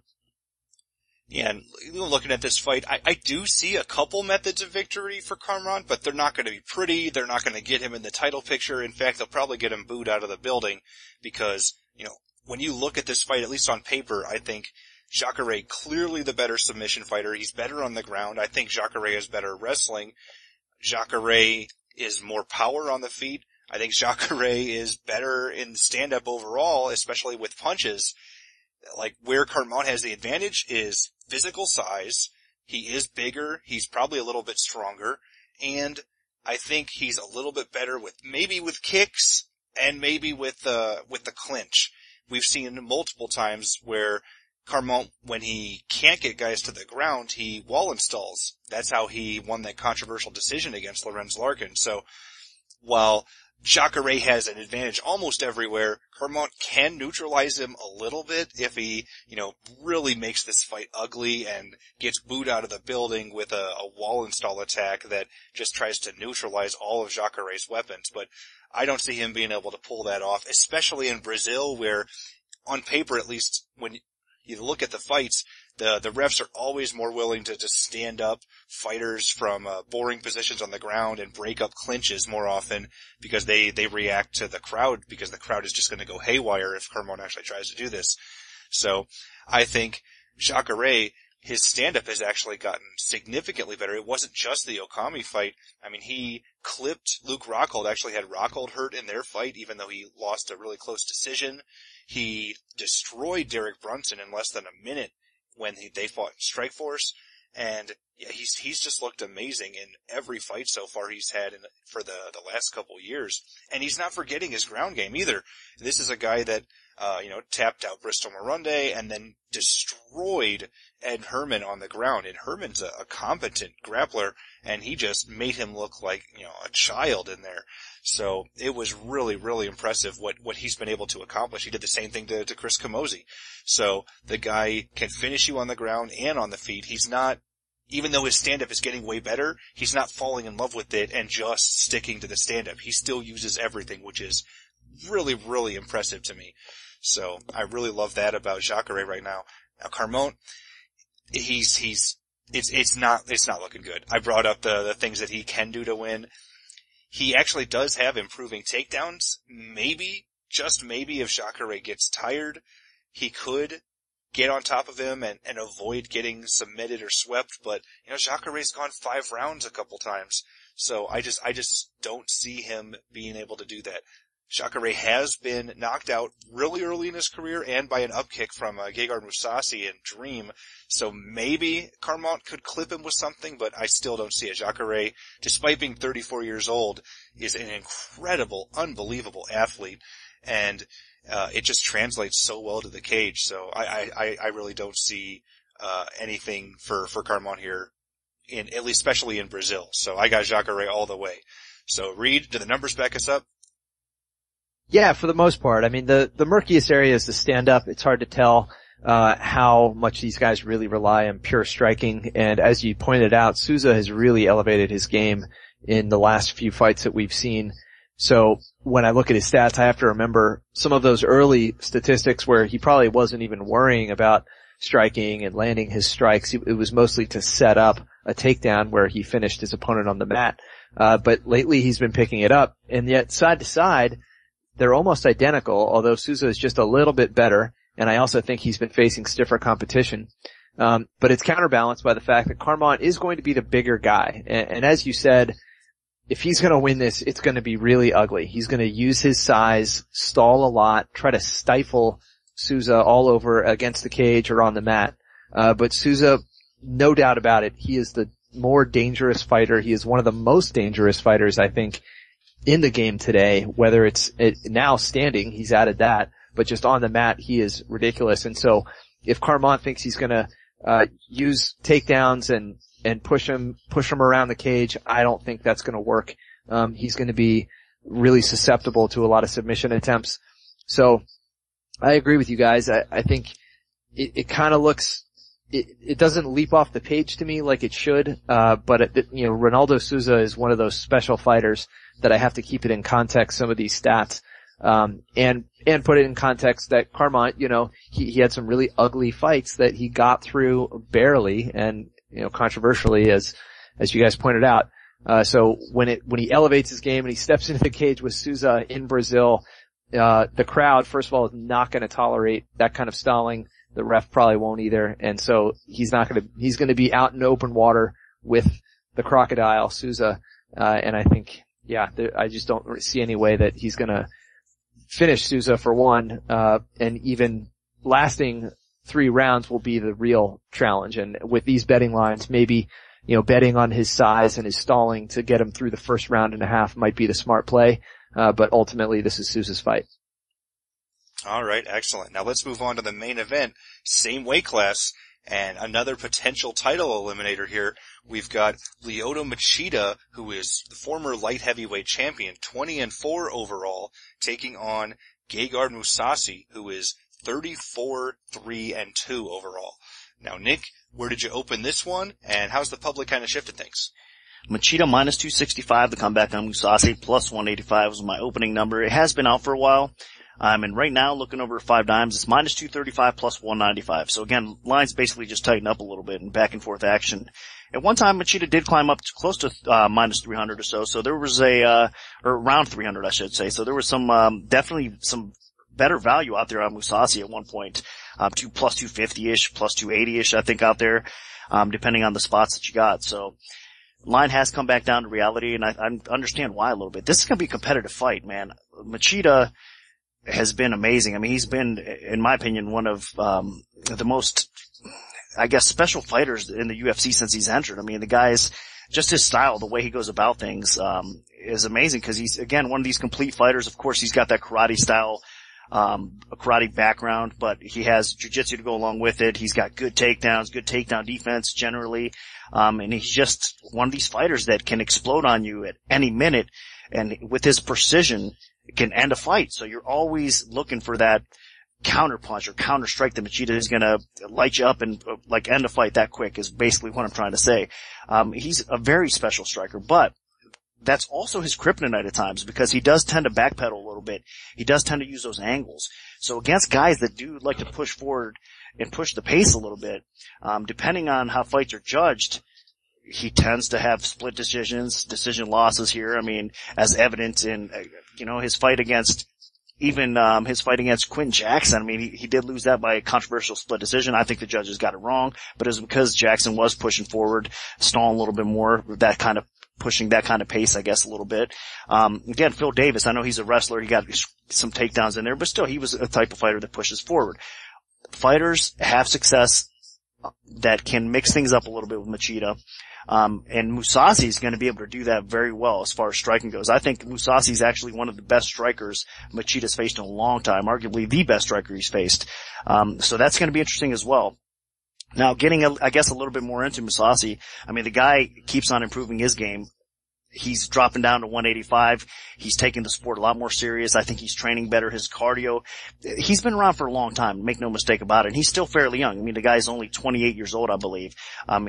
Yeah, and looking at this fight, I do see a couple methods of victory for Carmont, but they're not going to be pretty. They're not going to get him in the title picture. In fact, they'll probably get him booed out of the building because, when you look at this fight, at least on paper, I think Jacare clearly the better submission fighter. He's better on the ground. I think Jacare is better wrestling. Jacare is more power on the feet. I think Jacare is better in stand-up overall, especially with punches. Like, where Carmont has the advantage is physical size. He is bigger. He's probably a little bit stronger. And I think he's a little bit better with kicks and maybe with the clinch. We've seen multiple times where Carmont, when he can't get guys to the ground, he wall installs. That's how he won that controversial decision against Lorenz Larkin. So, while Jacare has an advantage almost everywhere, Carmont can neutralize him a little bit if he, really makes this fight ugly and gets booed out of the building with a wall install attack that just tries to neutralize all of Jacare's weapons. But I don't see him being able to pull that off, especially in Brazil, where on paper at least, when you look at the fights, the refs are always more willing to just stand up fighters from boring positions on the ground and break up clinches more often because they react to the crowd, because the crowd is just going to go haywire if Carmont actually tries to do this. So I think Jacare, his stand-up has actually gotten significantly better. It wasn't just the Okami fight. I mean, he clipped Luke Rockhold, actually had Rockhold hurt in their fight, even though he lost a really close decision. He destroyed Derek Brunson in less than a minute when they fought in Strikeforce. And yeah, he's just looked amazing in every fight so far he's had for the last couple years. And he's not forgetting his ground game either. This is a guy that, tapped out Bristol Morunde and then destroyed Ed Herman on the ground. And Herman's a competent grappler, and he just made him look like, a child in there. So it was really, really impressive what he's been able to accomplish. He did the same thing to Chris Camozzi. So the guy can finish you on the ground and on the feet. He's not, even though his stand-up is getting way better, he's not falling in love with it and just sticking to the stand-up. He still uses everything, which is really, really impressive to me. So I really love that about Jacare right now. Now Carmont, it's not looking good. I brought up the things that he can do to win. He actually does have improving takedowns. Maybe, just maybe, if Jacare gets tired, he could get on top of him and avoid getting submitted or swept. But, Jacare's gone 5 rounds a couple times. So I just don't see him being able to do that. Jacare has been knocked out really early in his career and by an upkick from Gegard Mousasi and Dream. So maybe Carmont could clip him with something, but I still don't see it. Jacare, despite being 34 years old, is an incredible, unbelievable athlete, and it just translates so well to the cage. So I really don't see anything for Carmont here, at least especially in Brazil. So I got Jacare all the way. So Reed, do the numbers back us up? Yeah, for the most part. I mean, the murkiest area is the stand-up. It's hard to tell how much these guys really rely on pure striking. And as you pointed out, Souza has really elevated his game in the last few fights that we've seen. So when I look at his stats, I have to remember some of those early statistics where he probably wasn't even worrying about striking and landing his strikes. It was mostly to set up a takedown where he finished his opponent on the mat. But lately he's been picking it up. And yet side to side, they're almost identical, although Souza is just a little bit better, and I also think he's been facing stiffer competition. But it's counterbalanced by the fact that Carmont is going to be the bigger guy. And as you said, if he's going to win this, it's going to be really ugly. He's going to use his size, stall a lot, try to stifle Souza all over against the cage or on the mat. But Souza, no doubt about it, he is the more dangerous fighter. He is one of the most dangerous fighters, I think, in the game today, whether it's now standing, he's added that, but just on the mat, he is ridiculous. And so if Carmont thinks he's gonna, use takedowns and push him around the cage, I don't think that's gonna work. He's gonna be really susceptible to a lot of submission attempts. So I agree with you guys. I think it kind of looks, it doesn't leap off the page to me like it should, but Ronaldo Souza is one of those special fighters that I have to keep it in context, some of these stats. And put it in context that Carmont, he had some really ugly fights that he got through barely and, controversially as you guys pointed out. So when he elevates his game and he steps into the cage with Souza in Brazil, the crowd, first of all, is not going to tolerate that kind of stalling. The ref probably won't either. And so he's going to be out in open water with the crocodile, Souza. And I think, I just don't see any way that he's going to finish Souza for one, and even lasting 3 rounds will be the real challenge. And with these betting lines, maybe, betting on his size and his stalling to get him through the first round and a half might be the smart play. But ultimately this is Souza's fight. All right, excellent. Now let's move on to the main event. Same weight class and another potential title eliminator here. We've got Lyoto Machida, who is the former light heavyweight champion, 20-4 overall, taking on Gegard Mousasi, who is 34-3-2 overall. Now, Nick, where did you open this one, and how's the public kind of shifted things? Machida minus 265, the comeback on Mousasi, plus 185 was my opening number. It has been out for a while. And right now, looking over at 5 dimes, it's minus 235 plus 195. So again, lines basically just tighten up a little bit in back and forth action. At one time, Machida did climb up to close to, minus 300 or so. So there was or around 300, I should say. So there was some, definitely some better value out there on Mousasi at one point. Plus 250-ish, plus 280-ish, I think out there, depending on the spots that you got. So, line has come back down to reality, and I understand why a little bit. This is going to be a competitive fight, man. Machida has been amazing. I mean, he's been, in my opinion, one of the most, I guess, special fighters in the UFC since he's entered. I mean, the guy's just his style, the way he goes about things, is amazing because he's, again, one of these complete fighters. Of course, he's got that karate style, a karate background, but he has jiu-jitsu to go along with it. He's got good takedowns, good takedown defense generally. And he's just one of these fighters that can explode on you at any minute. And with his precision, it can end a fight. So you're always looking for that counter punch or counter strike that Machida is going to light you up and like end a fight that quick is basically what I'm trying to say. He's a very special striker, but that's also his kryptonite at times because he does tend to backpedal a little bit. He does tend to use those angles. So against guys that do like to push forward and push the pace a little bit, depending on how fights are judged, he tends to have split decision losses here. I mean, as evident in, his fight against Quentin Jackson. I mean, he did lose that by a controversial split decision. I think the judges got it wrong, but it was because Jackson was pushing forward, stalling a little bit more, pushing that kind of pace, I guess, a little bit. Again, Phil Davis, I know he's a wrestler. He got some takedowns in there, but still, he was a type of fighter that pushes forward. Fighters have success that can mix things up a little bit with Machida. And Mousasi is going to be able to do that very well as far as striking goes. I think Mousasi is actually one of the best strikers Machida's faced in a long time, arguably the best striker he's faced. So that's going to be interesting as well. Now, getting, I guess, a little bit more into Mousasi, I mean, the guy keeps on improving his game. He's dropping down to 185. He's taking the sport a lot more serious. I think he's training better. His cardio. He's been around for a long time. Make no mistake about it. And he's still fairly young. I mean, the guy's only 28 years old, I believe.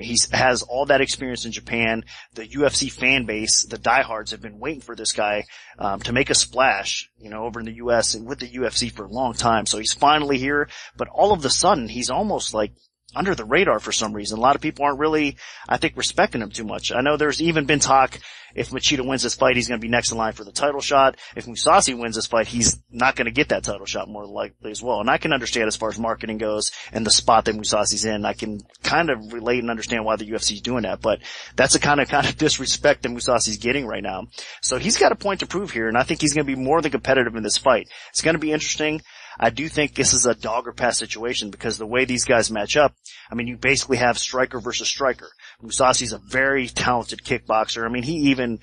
He has all that experience in Japan. The UFC fan base, the diehards, have been waiting for this guy, to make a splash, over in the US and with the UFC for a long time. So he's finally here. But all of a sudden, he's almost like under the radar for some reason. A lot of people aren't really, I think, respecting him too much. I know there's even been talk if Machida wins this fight, he's going to be next in line for the title shot. If Mousasi wins this fight, he's not going to get that title shot more likely as well. And I can understand as far as marketing goes and the spot that Mousasi's in. I can kind of relate and understand why the UFC's doing that, but that's the kind of disrespect that Mousasi's getting right now. So he's got a point to prove here, and I think he's going to be more than competitive in this fight. It's going to be interesting. I do think this is a dog or pass situation because the way these guys match up, I mean, you basically have striker versus striker. Mousasi's a very talented kickboxer. I mean, he even,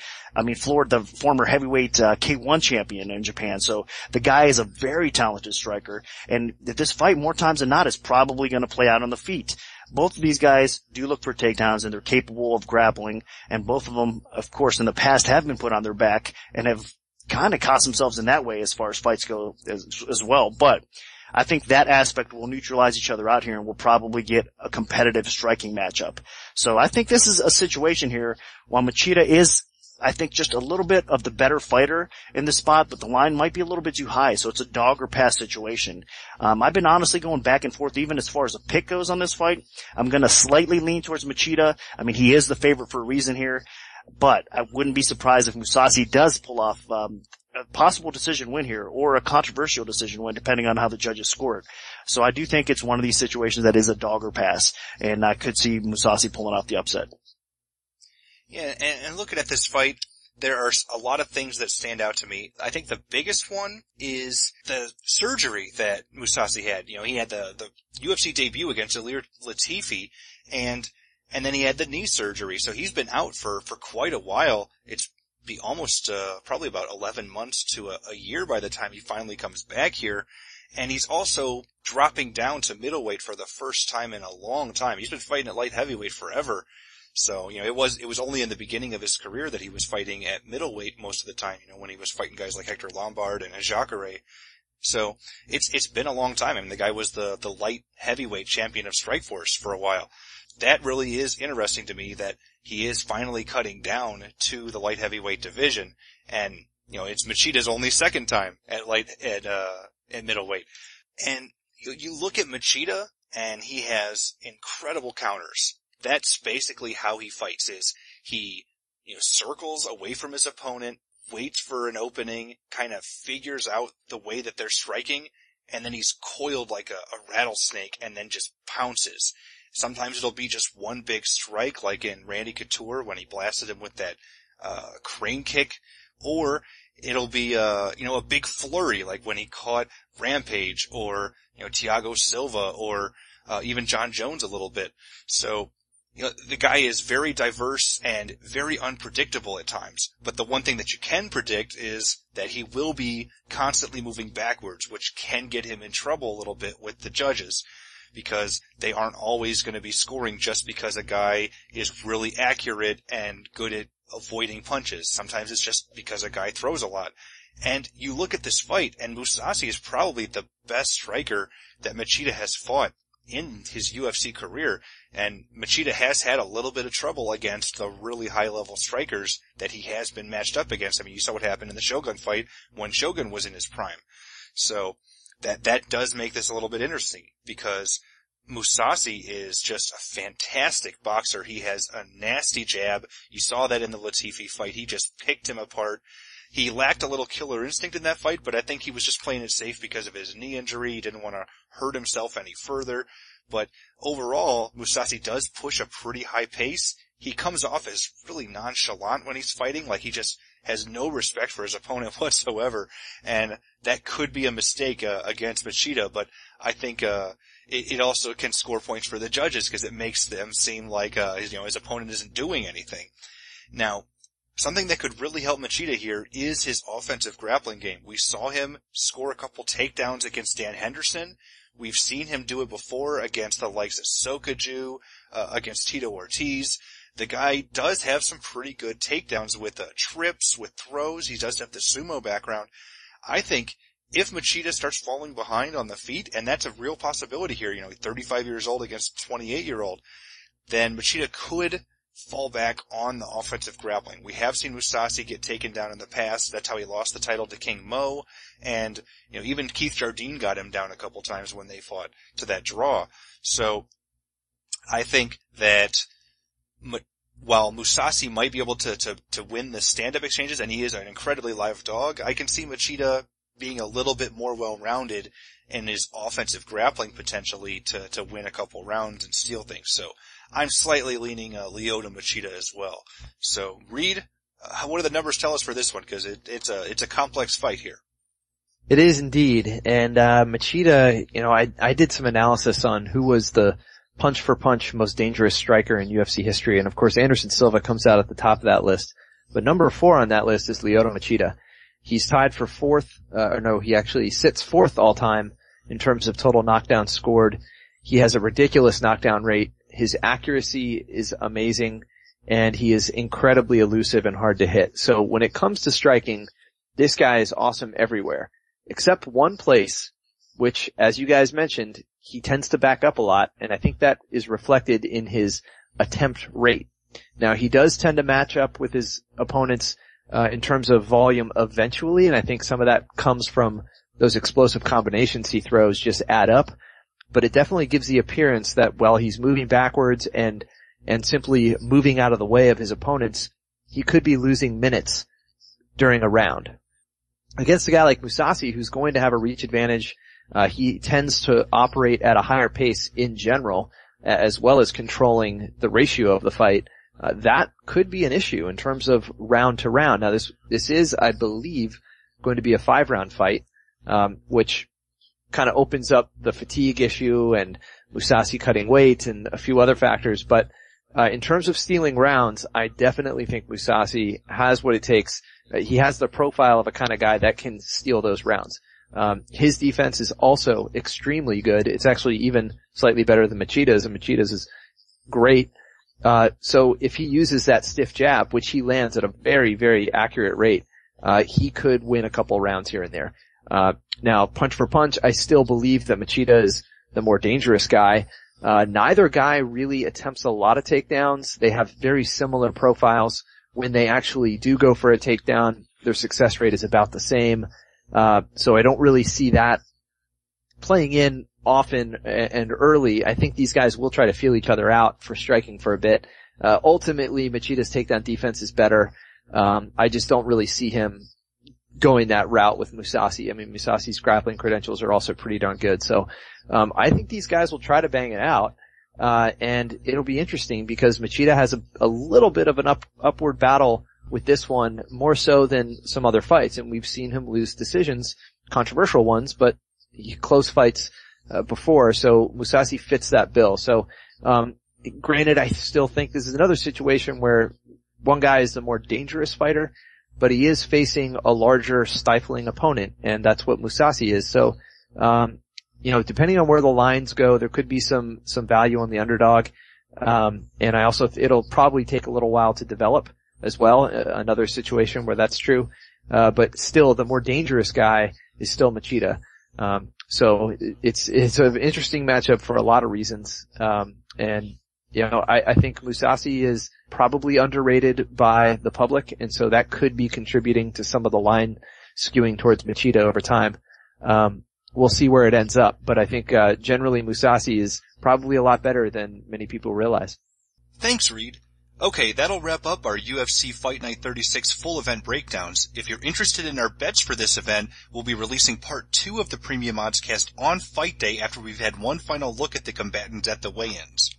floored the former heavyweight K1 champion in Japan. So the guy is a very talented striker. And this fight, more times than not, is probably going to play out on the feet. Both of these guys do look for takedowns, and they're capable of grappling. And both of them, of course, in the past have been put on their back and have kind of cost themselves in that way as far as fights go as well. But I think that aspect will neutralize each other out here, and we'll probably get a competitive striking matchup. So I think this is a situation here. While Machida is I think, just a little bit of the better fighter in this spot, but the line might be a little bit too high, so it's a dog or pass situation. I've been honestly going back and forth even as far as a pick goes on this fight. I'm gonna slightly lean towards Machida. I mean, he is the favorite for a reason here, but I wouldn't be surprised if Mousasi does pull off a possible decision win here, or a controversial decision win, depending on how the judges score it. So I do think it's one of these situations that is a dog or pass, and I could see Mousasi pulling off the upset. Yeah, and looking at this fight, there are a lot of things that stand out to me. I think the biggest one is the surgery that Mousasi had. You know, he had the UFC debut against Ilir Latifi, and then he had the knee surgery. So he's been out for quite a while. It's be almost probably about 11 months to a year by the time he finally comes back here. And he's also dropping down to middleweight for the first time in a long time. He's been fighting at light heavyweight forever. So, you know, it was only in the beginning of his career that he was fighting at middleweight most of the time, you know, when he was fighting guys like Hector Lombard and Jaraguá. So, it's been a long time. I mean, the guy was the light heavyweight champion of Strikeforce for a while. That really is interesting to me, that he is finally cutting down to the light heavyweight division. And, you know, it's Machida's only second time at middleweight. And you look at Machida, and he has incredible counters. That's basically how he fights, is he, you know, circles away from his opponent, waits for an opening, kind of figures out the way that they're striking, and then he's coiled like a rattlesnake and then just pounces. Sometimes it'll be just one big strike, like in Randy Couture when he blasted him with that, crane kick, or it'll be, you know, a big flurry, like when he caught Rampage, or, you know, Thiago Silva, or, even John Jones a little bit. So, you know, the guy is very diverse and very unpredictable at times. But the one thing that you can predict is that he will be constantly moving backwards, which can get him in trouble a little bit with the judges, because they aren't always going to be scoring just because a guy is really accurate and good at avoiding punches. Sometimes it's just because a guy throws a lot. And you look at this fight, and Mousasi is probably the best striker that Machida has fought in his UFC career, and Machida has had a little bit of trouble against the really high-level strikers that he has been matched up against. I mean, you saw what happened in the Shogun fight when Shogun was in his prime. So that does make this a little bit interesting, because Mousasi is just a fantastic boxer. He has a nasty jab. You saw that in the Latifi fight. He just picked him apart. He lacked a little killer instinct in that fight, but I think he was just playing it safe because of his knee injury. He didn't want to hurt himself any further. But overall, Mousasi does push a pretty high pace. He comes off as really nonchalant when he's fighting, like he just has no respect for his opponent whatsoever. And that could be a mistake against Machida, but I think it also can score points for the judges, because it makes them seem like his opponent isn't doing anything. Now, something that could really help Machida here is his offensive grappling game. We saw him score a couple takedowns against Dan Henderson. We've seen him do it before against the likes of Sokaju, against Tito Ortiz. The guy does have some pretty good takedowns with trips, with throws. He does have the sumo background. I think if Machida starts falling behind on the feet, and that's a real possibility here, 35 years old against 28-year-old, then Machida could fall back on the offensive grappling. We have seen Mousasi get taken down in the past. That's how he lost the title to King Mo. And, even Keith Jardine got him down a couple times when they fought to that draw. So, I think that while Mousasi might be able to win the stand-up exchanges, and he is an incredibly live dog, I can see Machida being a little bit more well-rounded in his offensive grappling potentially to win a couple rounds and steal things. So, I'm slightly leaning Lyoto Machida as well. So, Reed, what do the numbers tell us for this one? Because it's a complex fight here. It is indeed. And Machida, I did some analysis on who was the punch-for-punch most dangerous striker in UFC history. And, of course, Anderson Silva comes out at the top of that list. But number 4 on that list is Lyoto Machida. He's tied for he actually sits 4th all-time in terms of total knockdowns scored. He has a ridiculous knockdown rate. His accuracy is amazing, and he is incredibly elusive and hard to hit. So when it comes to striking, this guy is awesome everywhere, except one place, which, as you guys mentioned, he tends to back up a lot, and I think that is reflected in his attempt rate. Now he does tend to match up with his opponents in terms of volume eventually, and I think some of that comes from those explosive combinations he throws just add up. But it definitely gives the appearance that while he's moving backwards and simply moving out of the way of his opponents, he could be losing minutes during a round. Against a guy like Mousasi, who's going to have a reach advantage, he tends to operate at a higher pace in general, as well as controlling the ratio of the fight. That could be an issue in terms of round to round. Now this is, I believe, going to be a 5-round fight, which kind of opens up the fatigue issue and Mousasi cutting weight and a few other factors. But in terms of stealing rounds, I definitely think Mousasi has what it takes. He has the profile of a kind of guy that can steal those rounds. His defense is also extremely good. It's actually even slightly better than Machida's, and Machida's is great. So if he uses that stiff jab, which he lands at a very, very accurate rate, he could win a couple rounds here and there. Now, punch for punch, I still believe that Machida is the more dangerous guy. Neither guy really attempts a lot of takedowns. They have very similar profiles. When they actually do go for a takedown, their success rate is about the same. So I don't really see that playing in often and early. I think these guys will try to feel each other out for striking for a bit. Ultimately, Machida's takedown defense is better. I just don't really see him going that route with Mousasi. I mean, Mousasi's grappling credentials are also pretty darn good. So, I think these guys will try to bang it out. And it'll be interesting because Machida has a little bit of an upward battle with this one, more so than some other fights. And we've seen him lose decisions, controversial ones, but close fights, before. So Mousasi fits that bill. So, granted, I still think this is another situation where one guy is the more dangerous fighter, but he is facing a larger, stifling opponent, and that's what Mousasi is. So, depending on where the lines go, there could be some value on the underdog. And I also, it'll probably take a little while to develop as well. Another situation where that's true. But still, the more dangerous guy is still Machida. So it's an interesting matchup for a lot of reasons. I think Mousasi is probably underrated by the public, and so that could be contributing to some of the line skewing towards Machida over time. We'll see where it ends up, but I think generally Mousasi is probably a lot better than many people realize. Thanks, Reed. Okay, that'll wrap up our UFC Fight Night 36 full event breakdowns. If you're interested in our bets for this event, we'll be releasing part 2 of the Premium Oddscast on Fight Day after we've had one final look at the combatants at the weigh-ins.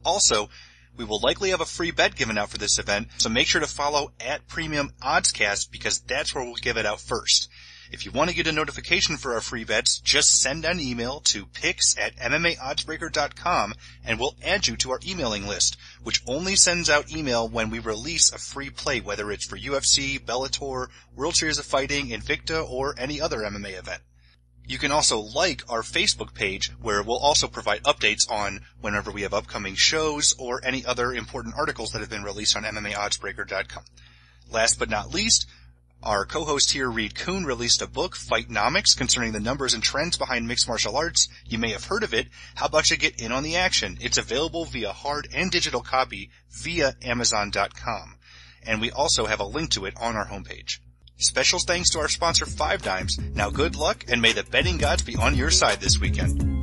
Also, we will likely have a free bet given out for this event, so make sure to follow @Premium Oddscast because that's where we'll give it out first. If you want to get a notification for our free bets, just send an email to picks@MMAOddsbreaker.com and we'll add you to our emailing list, which only sends out email when we release a free play, whether it's for UFC, Bellator, World Series of Fighting, Invicta, or any other MMA event. You can also like our Facebook page, where we'll also provide updates on whenever we have upcoming shows or any other important articles that have been released on MMAOddsbreaker.com. Last but not least, our co-host here, Reed Kuhn, released a book, Fightnomics, concerning the numbers and trends behind mixed martial arts. You may have heard of it. How about you get in on the action? It's available via hard and digital copy via Amazon.com. And we also have a link to it on our homepage. Special thanks to our sponsor, 5 Dimes. Now good luck, and may the betting gods be on your side this weekend.